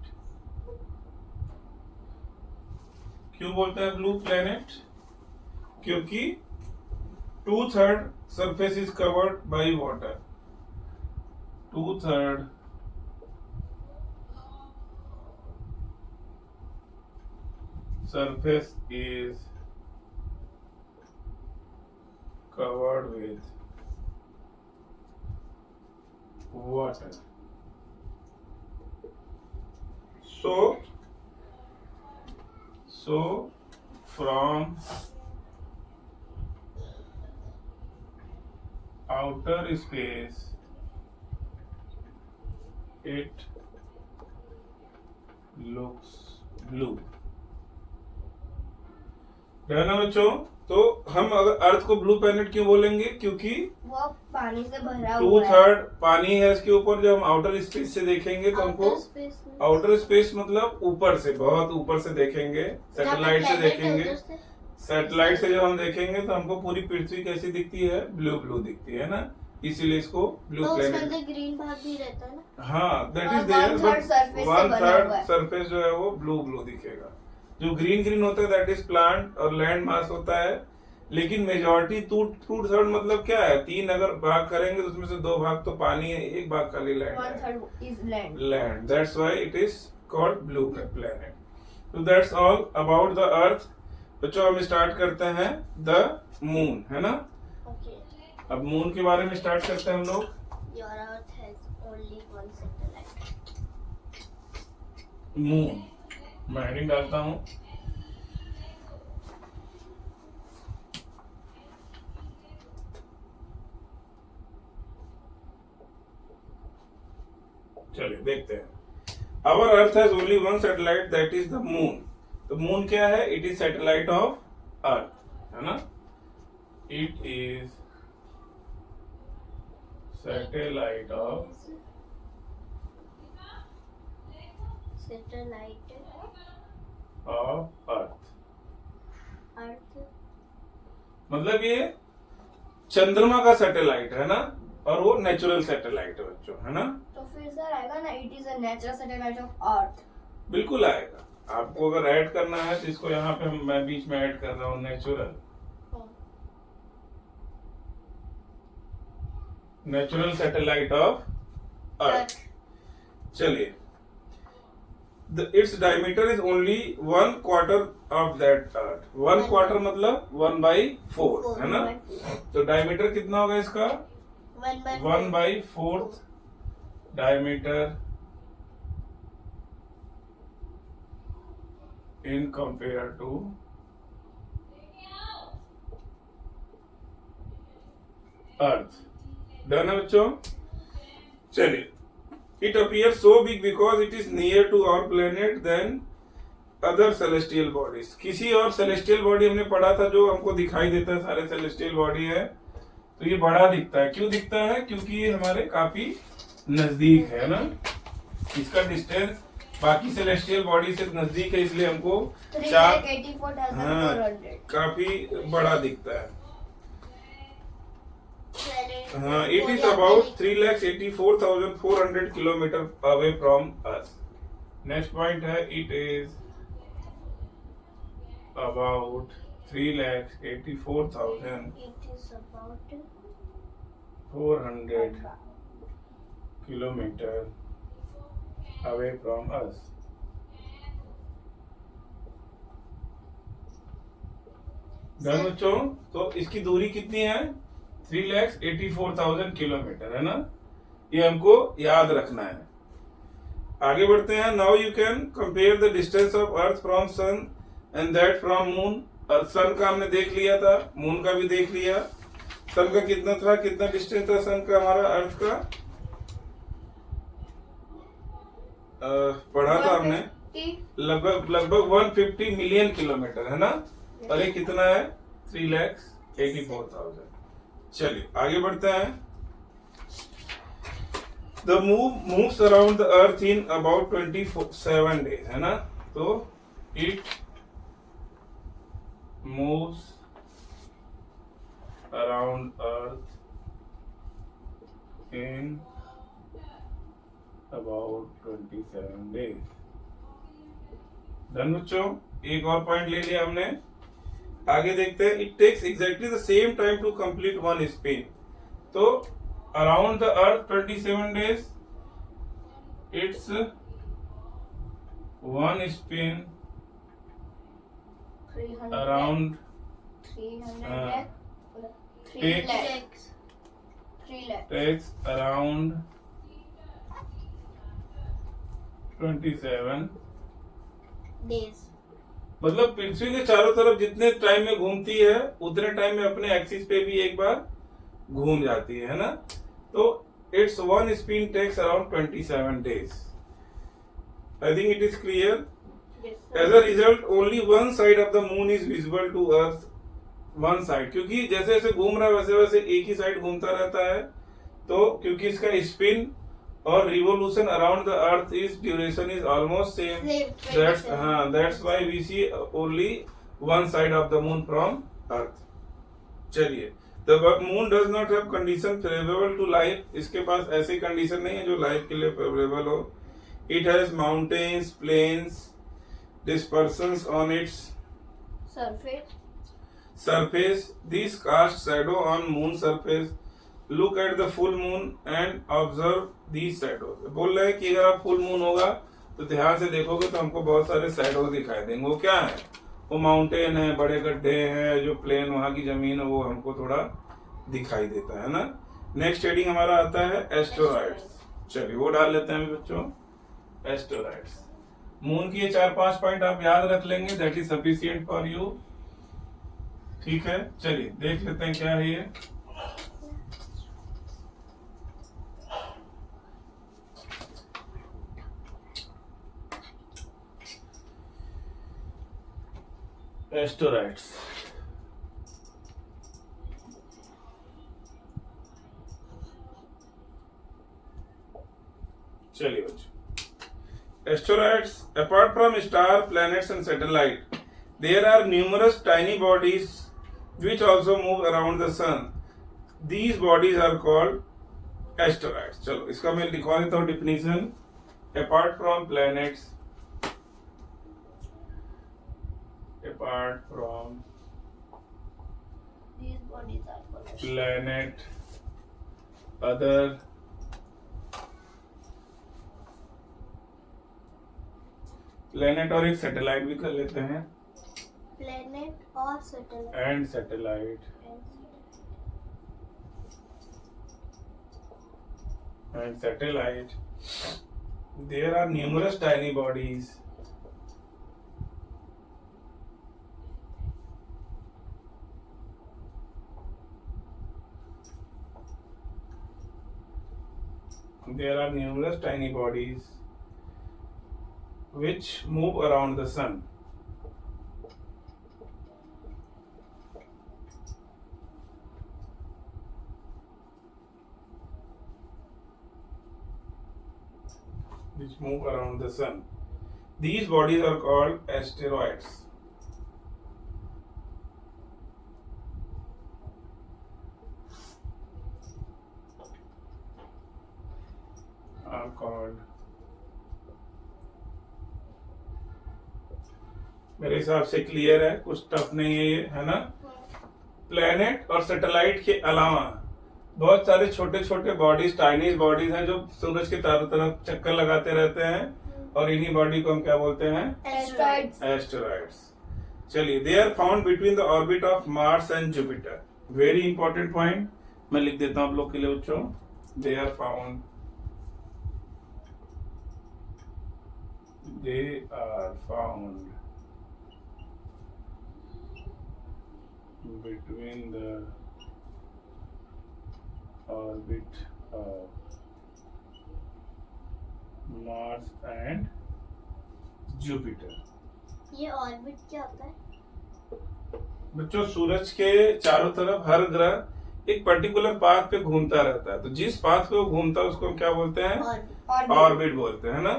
क्यों बोलते हैं ब्लू प्लैनेट? क्योंकि 2/3 surface is covered by water. 2/3 surface is covered with water. So from outer space it looks blue, है ना बच्चों। तो हम अगर अर्थ को ब्लू प्लैनेट क्यों बोलेंगे? क्योंकि वो पानी से भरा हुआ है। 2/3 पानी है इसके ऊपर। जब हम आउटर स्पेस से देखेंगे तो हमको आउटर स्पेस मतलब ऊपर से, बहुत ऊपर से देखेंगे, सैटेलाइट से देखेंगे। सैटेलाइट से जब हम देखेंगे तो हमको पूरी पृथ्वी कैसी दिखती है? ब्लू ब्लू दिखती है ना, इसीलिए इसको ब्लू तो प्लैनेट। उसके अंदर ग्रीन भाग भी रहता है ना। हाँ, दैट इज और देयर, 1/3 surface से बना हुआ 1/3 है। सरफेस जो है वो ब्लू ब्लू दिखेगा। जो ग्रीन ग्रीन होता है दैट इज प्लांट और लैंड मास होता है। लेकिन मेजॉरिटी 2/3 मतलब क्या है? 3 अगर भाग करेंगे तो उसमें से 2 भाग तो पानी है, 1 भाग खाली लैंड है। 1/3 is land. Land. That's why it is called blue planet. So that's all about the Earth. बच्चों हम स्टार्ट करते हैं द मून, है ना। Okay. अब मून के बारे में स्टार्ट करते हैं हम लोग। Your Earth has only one satellite. Moon मैं हेडिंग डालता हूँ। चलिए देखते हैं। Our earth has only one satellite that is the moon. तो मून क्या है? It is satellite of earth, है ना। It is satellite of Satellite earth. Earth. मतलब ये चंद्रमा का सैटेलाइट है ना, और वो नेचुरल सैटेलाइट है बच्चों, है ना। तो फिर सर आएगा ना, it is a natural satellite of अर्थ। बिल्कुल आएगा। आपको अगर ऐड करना है तो इसको यहाँ पे मैं बीच में ऐड कर रहा हूँ, natural. Natural satellite of earth. चलिए, it's diameter is only 1/4 of that earth. 1/4 मतलब 1/4, है ना। तो डायमीटर कितना होगा इसका? 1/4 diameter in compared to earth. Done है बच्चों। चलिए, it appear so big because it is near to our planet then other celestial bodies. किसी और सेलेस्टियल बॉडी हमने पढ़ा था जो हमको दिखाई देता है, सारे सेलेस्टियल बॉडी है तो ये बड़ा दिखता है। क्यों दिखता है? क्योंकि ये हमारे काफी नजदीक है ना। इसका डिस्टेंस बाकी सेलेस्टियल बॉडी से नजदीक है, इसलिए हमको 384,400 काफी बड़ा दिखता है। हाँ, it is about 3,84,400 kilometre away from us. Next point है, it is about 3,84,400 kilometre away from us. Done बच्चों। तो इसकी दूरी कितनी है? 3,84,000 किलोमीटर, है ना। ये हमको याद रखना है। आगे बढ़ते हैं. Now you can compare the distance of earth from sun and that from moon. Earth sun का हमने देख लिया था, मून का भी देख लिया. सन का कितना था, कितना डिस्टेंस था सन का हमारा अर्थ का, पढ़ा था हमने, लगभग 150 मिलियन किलोमीटर है ना. और ये कितना है, 3,84,000. चलिए आगे बढ़ते हैं. The moves around the earth in about 27 days है ना. तो it moves around earth in about 27 days. Done बच्चों, एक और पॉइंट ले लिया हमने. आगे देखते हैं. It takes exactly the same time to complete one spin. तो around the earth 27 days, it's one spin 300 around 300 Take- 3 lakhs. 3 lakhs. Takes around 27. Days. मतलब पृथ्वी के चारों तरफ जितने टाइम में घूमती है उतने टाइम में अपने एक्सिस पे भी एक बार घूम जाती है ना. तो its one spin takes around 27 days. I think it is clear. Yes, as a result only one side of the moon is visible to earth. One side, क्योंकि जैसे जैसे घूम रहा है वैसे वैसे एक ही साइड घूमता रहता है. तो क्योंकि इसका स्पिन और revolution around the earth is duration is almost same. That's why we see only one side of the moon from Earth. चलिए, the moon does not have condition favorable to life. इसके पास ऐसी कंडीशन नहीं है जो लाइफ के लिए फेवरेबल हो. It has mountains, plains, dispersions on its surface. These cast shadow on moon surface. Look at the full moon and observe these shadows. बोल रहे हैं कि अगर आप फुल मून होगा तो ध्यान से देखोगे तो हमको बहुत सारे शैडो दिखाई देंगे. वो क्या है, वो माउंटेन है, बड़े गड्ढे हैं, जो प्लेन वहां की जमीन है वो हमको थोड़ा दिखाई देता है ना. नेक्स्ट हेडिंग हमारा आता है एस्टेरॉइड्स. चलिए वो डाल लेते हैं बच्चों, एस्टेरॉइड्स. मून की ये 4-5 पॉइंट आप याद रख लेंगे, that is sufficient for you. ठीक है, चलिए देख लेते हैं क्या है ये. एस्टेरॉइड्स. चलिए बच्चों, asteroids, apart from star, planets and satellite, there are numerous tiny bodies which also move around the sun. These bodies are called asteroids. चलो इसका मैं लिखवा देता हूँ definition. Apart from planets, apart from These bodies are called planet, other planet और एक सैटेलाइट भी कर लेते हैं. planet or satellite. And satellite and satellite, there are numerous tiny bodies which move around the sun. These bodies are called asteroids. Are called. मेरे हिसाब से क्लियर है, कुछ टफ नहीं है ये, है ना. प्लेनेट और सैटेलाइट के अलावा बहुत सारे छोटे छोटे बॉडीज, टाइनीज बॉडीज हैं जो सूरज के चारों तरफ चक्कर लगाते रहते हैं, और इन्हीं बॉडी को हम क्या बोलते हैं, Asteroids. एस्टेरॉइड्स. चलिए, they are found between the orbit of Mars and Jupiter. Very important point मैं लिख देता हूं आप लोग के लिए बच्चों. They are found they are found between the orbit of Mars and Jupiter। ये ऑर्बिट क्या होता है? बच्चों, सूरज के चारों तरफ हर ग्रह एक पर्टिकुलर पाथ पे घूमता रहता है, तो जिस पाथ पे वो घूमता है उसको हम क्या बोलते हैं? ऑर्बिट। ऑर्बिट बोलते हैं ना।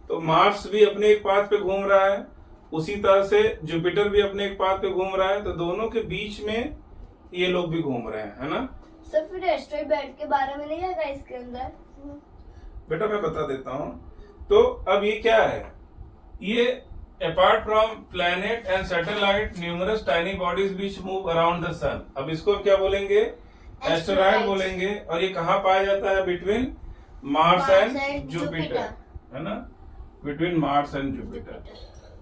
तो मार्स भी अपने एक पाथ पे घूम रहा है, उसी तरह से जुपिटर भी अपने एक पाथ पे घूम रहा है, तो दोनों के बीच में ये लोग भी घूम रहे हैं, है ना। सर फिर एस्ट्रॉइड बेल्ट के बारे में नहीं आएगा इसके अंदर? बेटा मैं बता देता हूँ। तो अब ये क्या है? ये apart from planet and satellite numerous tiny bodies which move around the sun. अब इसको हम क्या बोलेंगे? एस्टेरॉइड बोलेंगे। और ये कहाँ पाया जाता है? बिटवीन मार्स एंड जुपिटर, है ना, बिटवीन मार्स एंड जुपिटर।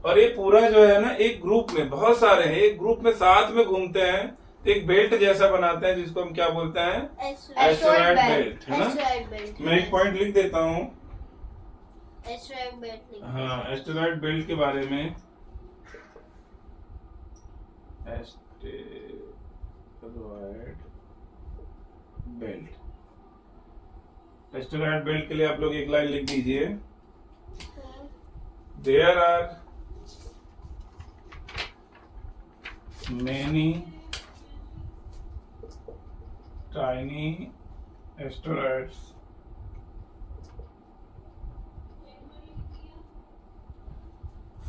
और ये पूरा जो है ना, एक ग्रुप में बहुत सारे हैं, एक ग्रुप में साथ में घूमते हैं, तो एक बेल्ट जैसा बनाते हैं, जिसको हम क्या बोलते हैं? एस्टेरॉइड बेल्ट, है ना। Asteroid belt. मैं एक पॉइंट लिख देता हूँ। एस्ट्रॉइड बेल्ट लिखा। हाँ, एस्टेरॉइड बेल्ट के बारे में। एस्टेरॉइड बेल्ट, एस्टेरॉइड बेल्ट के लिए आप लोग एक लाइन लिख दीजिए। There are many tiny asteroids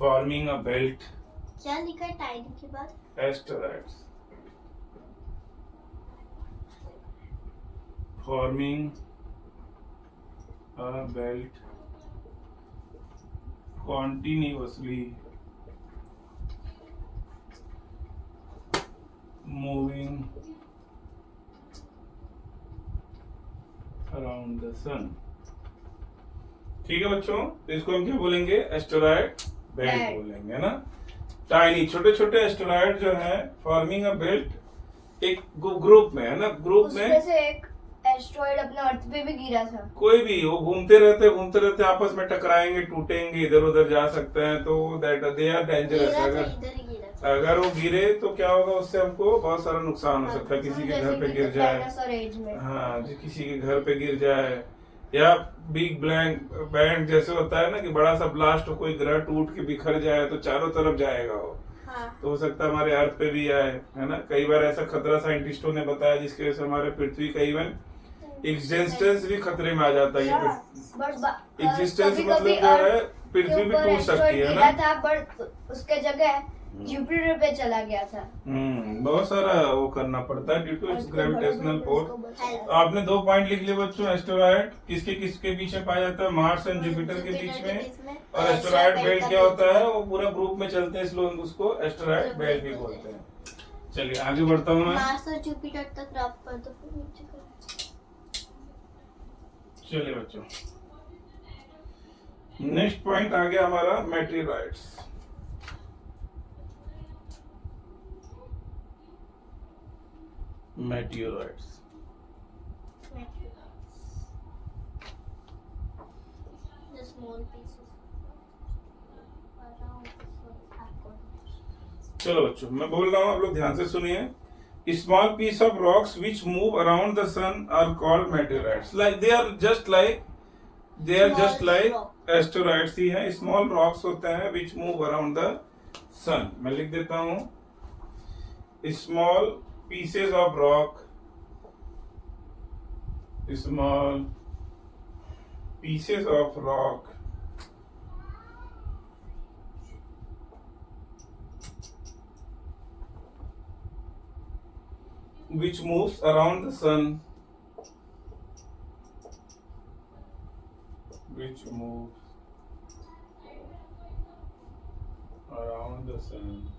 forming a belt। क्या लिखा है टाइनी के बाद? Asteroids forming a belt continuously moving around the sun। ठीक है बच्चों, तो इसको हम क्या बोलेंगे? एस्टेरॉइड बेल्ट बोलेंगे, है ना। टाइनी छोटे छोटे एस्टेरॉइड जो है फॉर्मिंग अ बेल्ट, एक ग्रुप में, है ना, ग्रुप में। उसमें से एक एस्ट्रॉइड अपने अर्थ पे भी गिरा था। कोई भी वो घूमते रहते आपस में टकराएंगे, टूटेंगे, इधर उधर जा सकते हैं, तो दैट दे आर डेंजरस। अगर वो गिरे तो क्या होगा? उससे हमको बहुत सारा नुकसान हो सकता है। किसी के घर पे गिर जाए, हाँ, किसी के घर पे गिर जाए, या बिग ब्लैंक बैंड जैसे होता है ना कि बड़ा सा ब्लास्ट हो, कोई ग्रह टूट के बिखर जाए तो चारों तरफ जाएगा वो। हाँ। तो हो सकता है हमारे अर्थ पे भी आए, है ना। कई बार ऐसा खतरा साइंटिस्टों ने बताया जिसकी वजह से हमारे पृथ्वी का इवन एग्जिस्टेंस भी खतरे में आ जाता है। एग्जिस्टेंस मतलब जो है पृथ्वी भी टूट सकती है ना। बट उसके जगह जुपिटर पे चला गया था। बहुत सारा वो करना पड़ता है due to its gravitational force. आपने 2 पॉइंट लिख लिए बच्चों। एस्टेरॉइड किसके किसके बीच में पाया जाता है? मार्स एंड जुपिटर के बीच में। और एस्टेरॉइड बेल्ट क्या होता है? वो पूरा ग्रुप में चलते हैं, इसलिए उसको एस्टेरॉइड बेल्ट भी बोलते हैं। चलिए आगे बढ़ता हूँ मैं। मार्स और जुपिटर तक रफ कर दो, फिर नीचे कर। चलिए बच्चों, नेक्स्ट पॉइंट आ गया हमारा meteoroids. Meteoroids The small pieces around the sun are called। चलो बच्चों, मैं बोल रहा हूँ, आप लोग ध्यान से सुनिए। Small piece of rocks which move around the sun are called meteoroids. Like they are just like asteroids ही हैं। स्मॉल रॉक्स होते हैं which move around the sun. मैं लिख देता हूँ, small pieces of rock, small pieces of rock which moves around the sun, which moves around the sun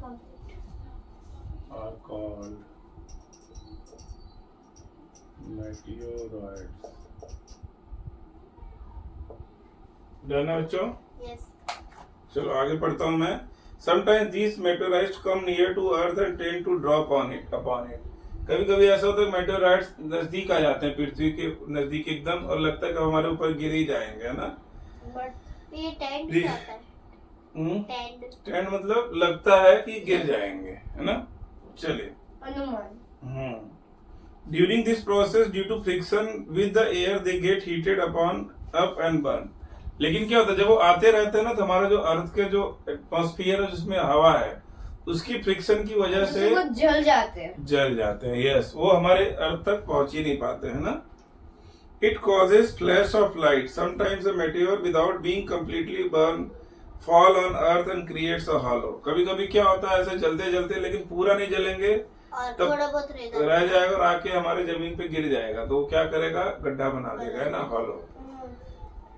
are called meteoroids। Done है बच्चों? Yes। चलो आगे पढ़ता हूँ मैं। Sometimes these meteorites come near to Earth and tend to drop upon it। कभी कभी ऐसा होता है मेटेराइड्स नजदीक आ जाते हैं, पृथ्वी के नजदीक एकदम, और लगता है कि हमारे ऊपर गिर ही जाएंगे, है ना। बट ये टेंट भी आता है। टेंड। टेंड मतलब लगता है कि गिर जाएंगे, है ना। चलिए, अनुमान। During this process due to friction with the air they get heated upon up and burn. लेकिन क्या होता है, जब वो आते रहते हैं ना, तो हमारा जो अर्थ के जो एटमॉस्फेयर है जिसमें हवा है, उसकी फ्रिक्शन की वजह से वो जल जाते हैं। यस, वो हमारे अर्थ तक पहुंच ही नहीं पाते, है ना। It causes flash of light, sometimes a material without being completely burn fall on earth and creates a hollow. कभी कभी क्या होता है, ऐसे जलते जलते लेकिन पूरा नहीं जलेंगे, और तब थोड़ा बहुत रह जाएगा और आके हमारे जमीन पे गिर जाएगा, तो वो क्या करेगा, गड्ढा बना देगा, है ना, हॉलो।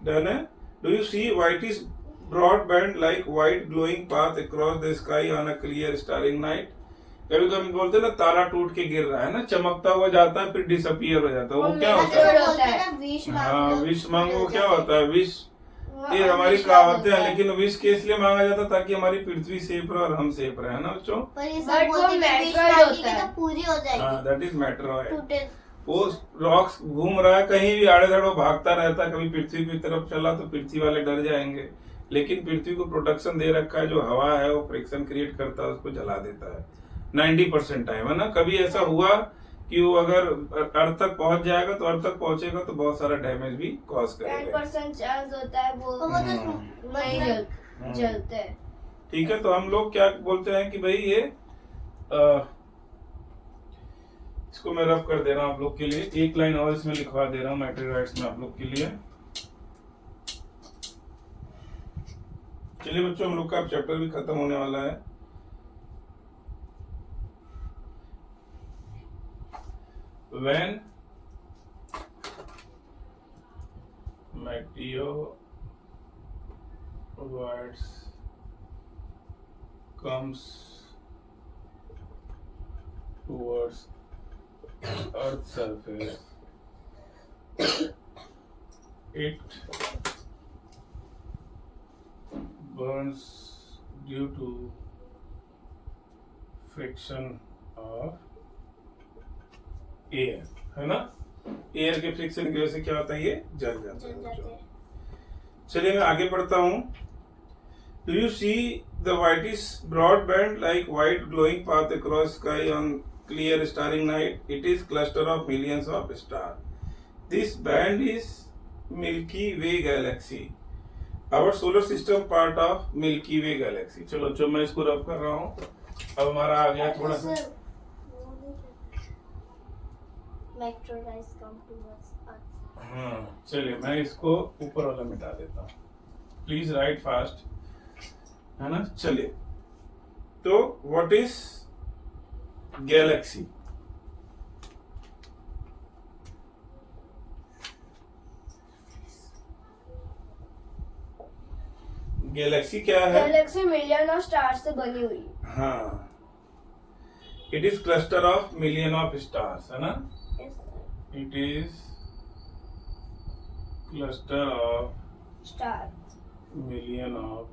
डन है। Do you see white is broad band like white glowing path across the sky on a clear starring night. कभी कभी बोलते हैं ना, तारा टूट के गिर रहा है ना, चमकता हुआ जाता है फिर डिसअपियर हो जाता है, वो क्या होता है। होता है। हाँ, विश मांगो, क्या होता है विश, ये हमारी कहावतें हैं, लेकिन विश के इसलिए मांगा जाता ताकि हमारी पृथ्वी सेफ रहे और हम सेफ रहे, है ना बच्चों। पर ये But सब वो बोलते हैं विश meteoroid मांगेंगे होता है। तो पूरी हो जाएगी। That is meteoroid. टूटे वो रॉक्स घूम रहा है कहीं भी, आड़े धड़ो भागता रहता है, कभी पृथ्वी की तरफ चला तो पृथ्वी वाले डर जाएंगे, लेकिन पृथ्वी को प्रोटेक्शन दे रखा है, जो हवा है वो फ्रिक्शन क्रिएट करता है, उसको जला देता है 90% टाइम, है ना। कभी ऐसा हुआ कि वो अगर अर्थ तक पहुंच जाएगा तो अर्थ तक पहुंचेगा तो बहुत सारा डैमेज भी कॉज करेगा। 10% चांस होता है वो तो वो तो नहीं जलते हैं। ठीक है, तो हम लोग क्या बोलते हैं कि भाई ये इसको मैं रब कर दे रहा हूँ आप लोग के लिए, एक लाइन और इसमें लिखवा दे रहा हूँ मेटेरियल्स में आप लोग के लिए। चलिए बच्चों, हम लोग का चैप्टर भी खत्म होने वाला है। When meteoroids comes towards Earth's surface, it burns due to friction of air, है ना। एयर के फ्रिक्शन की वजह से क्या होता है, ये जल जाता है। चलिए मैं आगे बढ़ता हूँ। Do you see the white is broad band like white glowing path across sky on clear starring night. It is cluster of millions of star. This band is Milky way galaxy. Our solar system part of milky way galaxy. चलो जो मैं इसको रब कर रहा हूँ, अब हमारा आ गया थोड़ा सा। Meteorites come towards Earth. हाँ, चलिए मैं इसको ऊपर वाला मिटा देता हूँ, प्लीज राइट फास्ट, है ना। चलिए, तो व्हाट इज गैलेक्सी। गैलेक्सी क्या है। गैलेक्सी मिलियन ऑफ स्टार से बनी हुई। हाँ, it is cluster of million of stars, है ना। It is cluster of star million of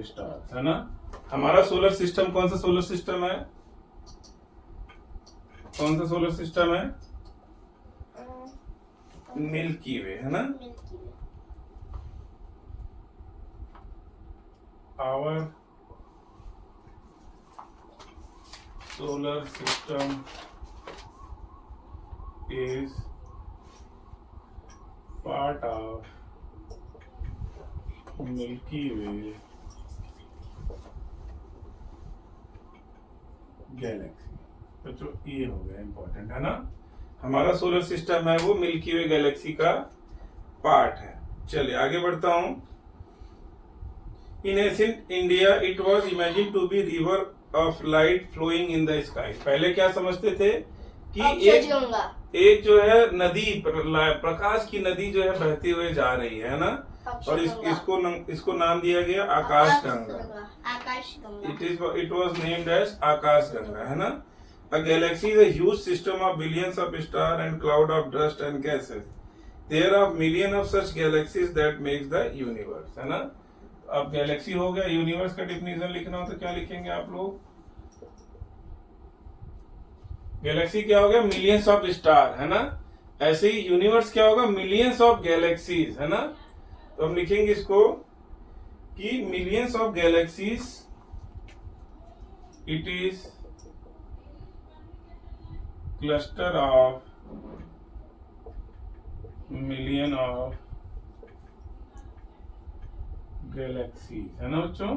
stars, है ना। हमारा सोलर सिस्टम कौन सा सोलर सिस्टम है, कौन सा सोलर सिस्टम है, मिल्की वे, है ना। Milky Way. Our solar system is part of Milky Way Galaxy. बच्चों ये हो गया इंपॉर्टेंट, है ना। हमारा सोलर सिस्टम है वो मिल्की वे गैलेक्सी का पार्ट है। चलिए आगे बढ़ता हूं। In ancient India it was imagine to be river of light flowing in the sky. पहले क्या समझते थे कि एक जो है नदी, प्रकाश की नदी जो है बहती हुए जा रही है ना, और इसको नाम दिया गया Akash Ganga. It was named as Akash Ganga, है ना। A galaxy is a huge system of billions of stars and cloud of dust and gases. There are millions of such galaxies that makes the universe, है ना। अब गैलेक्सी हो गया, यूनिवर्स का डिफिनेशन लिखना हो तो क्या लिखेंगे आप लोग। गैलेक्सी क्या हो गया, मिलियंस ऑफ स्टार, है ना। ऐसे ही यूनिवर्स क्या होगा, मिलियंस ऑफ गैलेक्सीज, है ना। तो हम लिखेंगे इसको कि millions of galaxies, it is cluster of million of galaxies, है ना बच्चों,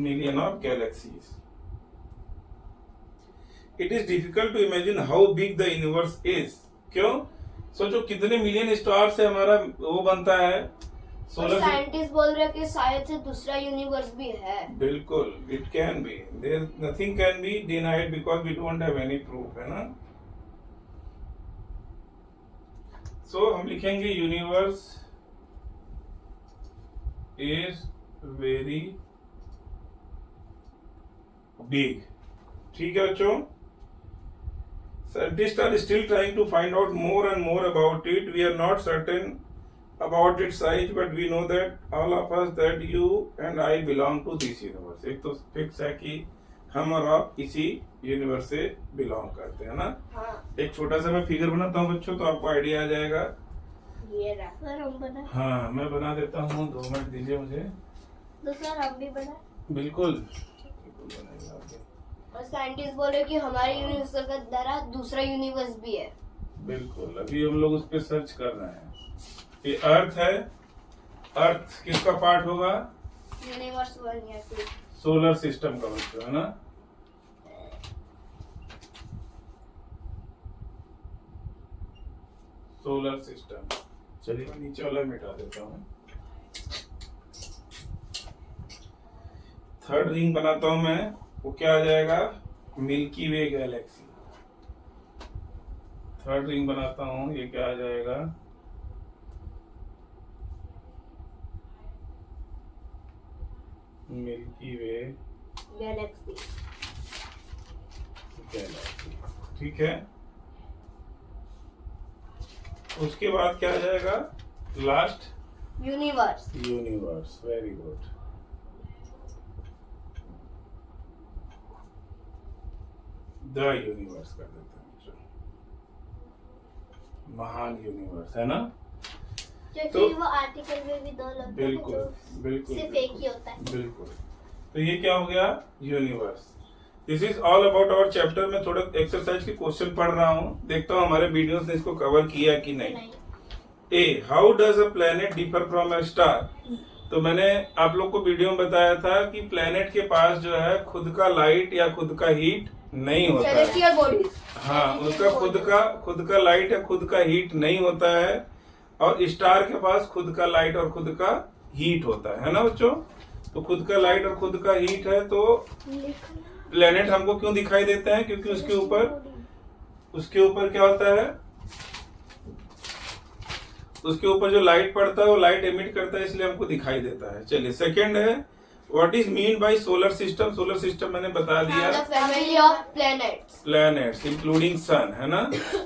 million of galaxies. It is difficult to imagine how big the universe is. क्यों? सोचो कितने मिलियन स्टार से हमारा वो बनता है सोलर। साइंटिस्ट बोल रहे हैं कि शायद से दूसरा यूनिवर्स भी है। बिल्कुल, it can be, there nothing can be denied because we don't have any proof, है ना। सो हम लिखेंगे यूनिवर्स इज वेरी बिग। ठीक है बच्चों, scientists are still trying to find out more and more about it. We are not certain about its size, but we know that all of us, that you and I belong to this universe. एक तो फिक्स है कि हम और आप इसी यूनिवर्स से बिलोंग करते हैं ना। हाँ, एक छोटा सा मैं फिगर बनाता हूँ बच्चों, तो आपको आइडिया आ जाएगा। ये रहा। सर हम बना, हाँ, मैं बना देता हूँ, 2 मिनट दीजिए मुझे। तो सर हम भी बना। बिल्कुल बनाएगा आपके। और साइंटिस्ट बोल रहे हैं कि हमारे यूनिवर्स का द्वारा दूसरा यूनिवर्स भी है। बिल्कुल, अभी हम लोग उस पर सर्च कर रहे हैं। ये अर्थ है, अर्थ किसका पार्ट होगा? यूनिवर्स 1 या 2। सोलर सिस्टम का बच्चों, है ना। Solar system. चलिए मैं नीचे वाला मिटा देता हूँ। थर्ड रिंग बनाता हूं मैं, वो क्या आ जाएगा? मिल्की वे गैलेक्सी। थर्ड रिंग बनाता हूं, ये क्या आ जाएगा? मिल्की वे गैलेक्सी। गैलेक्सी। ठीक है, उसके बाद क्या आ जाएगा? Last universe. Universe. Very good. The universe कर देते हैं बच्चों, महान यूनिवर्स, है ना। क्योंकि तो- वो आर्टिकल में भी 2 लगता है, बिल्कुल तो बिल्कुल सिर्फ बिल्कुल, एक ही होता है। बिल्कुल। तो ये क्या हो गया? Universe. This is all about our chapter. में थोड़ा एक्सरसाइज के क्वेश्चन पढ़ रहा हूँ, देखता हूँ हमारे वीडियोस ने इसको कवर किया कि नहीं। A, how does a planet differ from a star? तो मैंने आप लोग को वीडियो में बताया था कि प्लेनेट के पास जो है खुद का लाइट या खुद का हीट नहीं होता है। Celestial bodies. हाँ, उसका खुद का लाइट या खुद का हीट नहीं होता है, और स्टार के पास खुद का लाइट और खुद का हीट होता है ना बच्चों। तो खुद का लाइट और खुद का हीट है, तो प्लेनेट हमको क्यों दिखाई देता है? क्योंकि उसके ऊपर क्या होता है? उसके ऊपर जो लाइट पड़ता है वो लाइट एमिट करता है, इसलिए हमको दिखाई देता है। चलिए, सेकंड है what is mean by solar system? Solar system मैंने बता दिया, the family of planets. Planets including sun, है ना।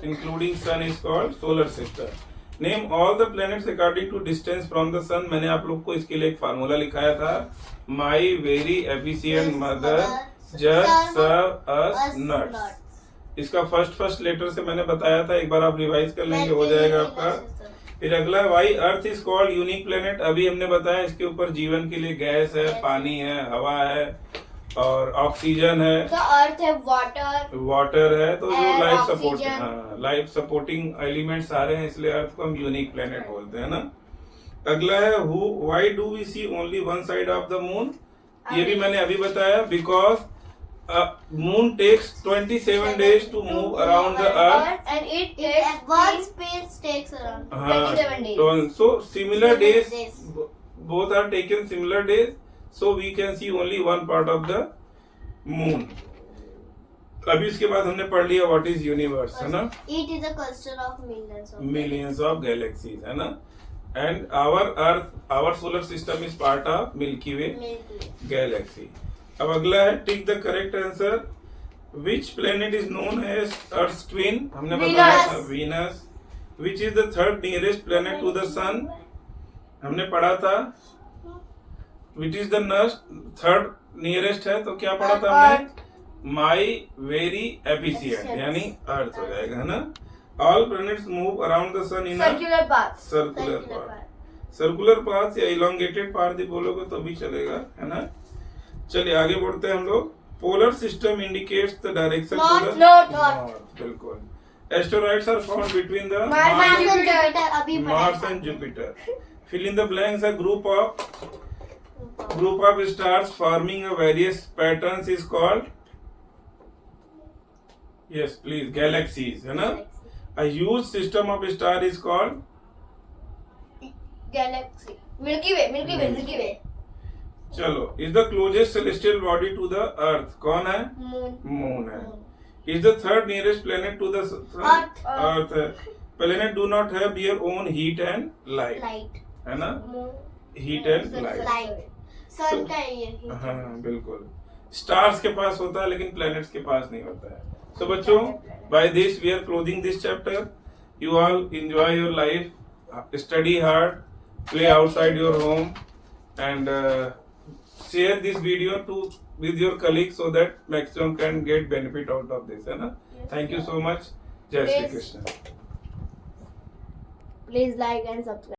Including sun is called solar system. Name all the planets according to distance from the sun. मैंने आप लोग को इसके लिए एक फार्मूला लिखाया था, my very efficient mother just serve us nuts. इसका फर्स्ट लेटर से मैंने बताया था, एक बार आप रिवाइज कर लेंगे, हो जाएगा आपका। फिर अगला, why earth is called unique planet. अभी हमने बताया इसके ऊपर जीवन के लिए गैस है, पानी है, हवा है और ऑक्सीजन है। द अर्थ है वाटर है, तो जो Air, life oxygen. Support life supporting elements सारे हैं, इसलिए अर्थ को हम यूनिक प्लेनेट बोलते हैं ना। अगला है who why do we see only one side of the moon? ये भी मैंने अभी बताया, because moon takes 27 days to move around the earth. And it One space takes around 27 days. So similar days, days. both are taken similar days, so we can see only one part of the moon. अभी इसके बाद हमने पढ़ लिया व्हाट इज यूनिवर्स, है ना। It is a cluster of millions of galaxies, है ना। And our earth, our solar system is part of milky way galaxy. अब अगला है tick the correct answer. Which planet is known as earth twin? हमने बताया था Venus. Which is the third nearest planet to the sun? हमने पढ़ा था। Which is the third nearest है, तो क्या पढ़ा था हमने? माई वेरी एफिशिएंट, यानी अर्थ हो जाएगा, है ना। All planets move around the sun in a circular path circular path. Circular path या इलोंगेटेड पाथ बोलोगे तो भी चलेगा, है ना। चलिए आगे बढ़ते हैं हम लोग। Polar system indicates the direction to the north. बिल्कुल। Asteroids are found between the Mars and Jupiter अभी Mars and Jupiter. Fill in the blanks. A group of stars forming a various patterns is called, yes please, galaxies, है ना। A huge system of star is called, galaxy milky way चलो, is the closest celestial body to the earth, कौन है? मून Moon है। Is the third nearest planet to the sun? Earth है। Planet do not have their own heat and light, light है ना। Heat and light. लाइट सन का ये हाँ बिल्कुल। स्टार्स के पास होता है लेकिन प्लैनेट्स के पास नहीं होता है। So बच्चों, by this we are closing this chapter. You all enjoy your life, study hard, play outside your home, and share this video with your colleagues so that maximum can get benefit out of this, है ना। Thank you so much. Jai Shri Krishna. Please like and subscribe.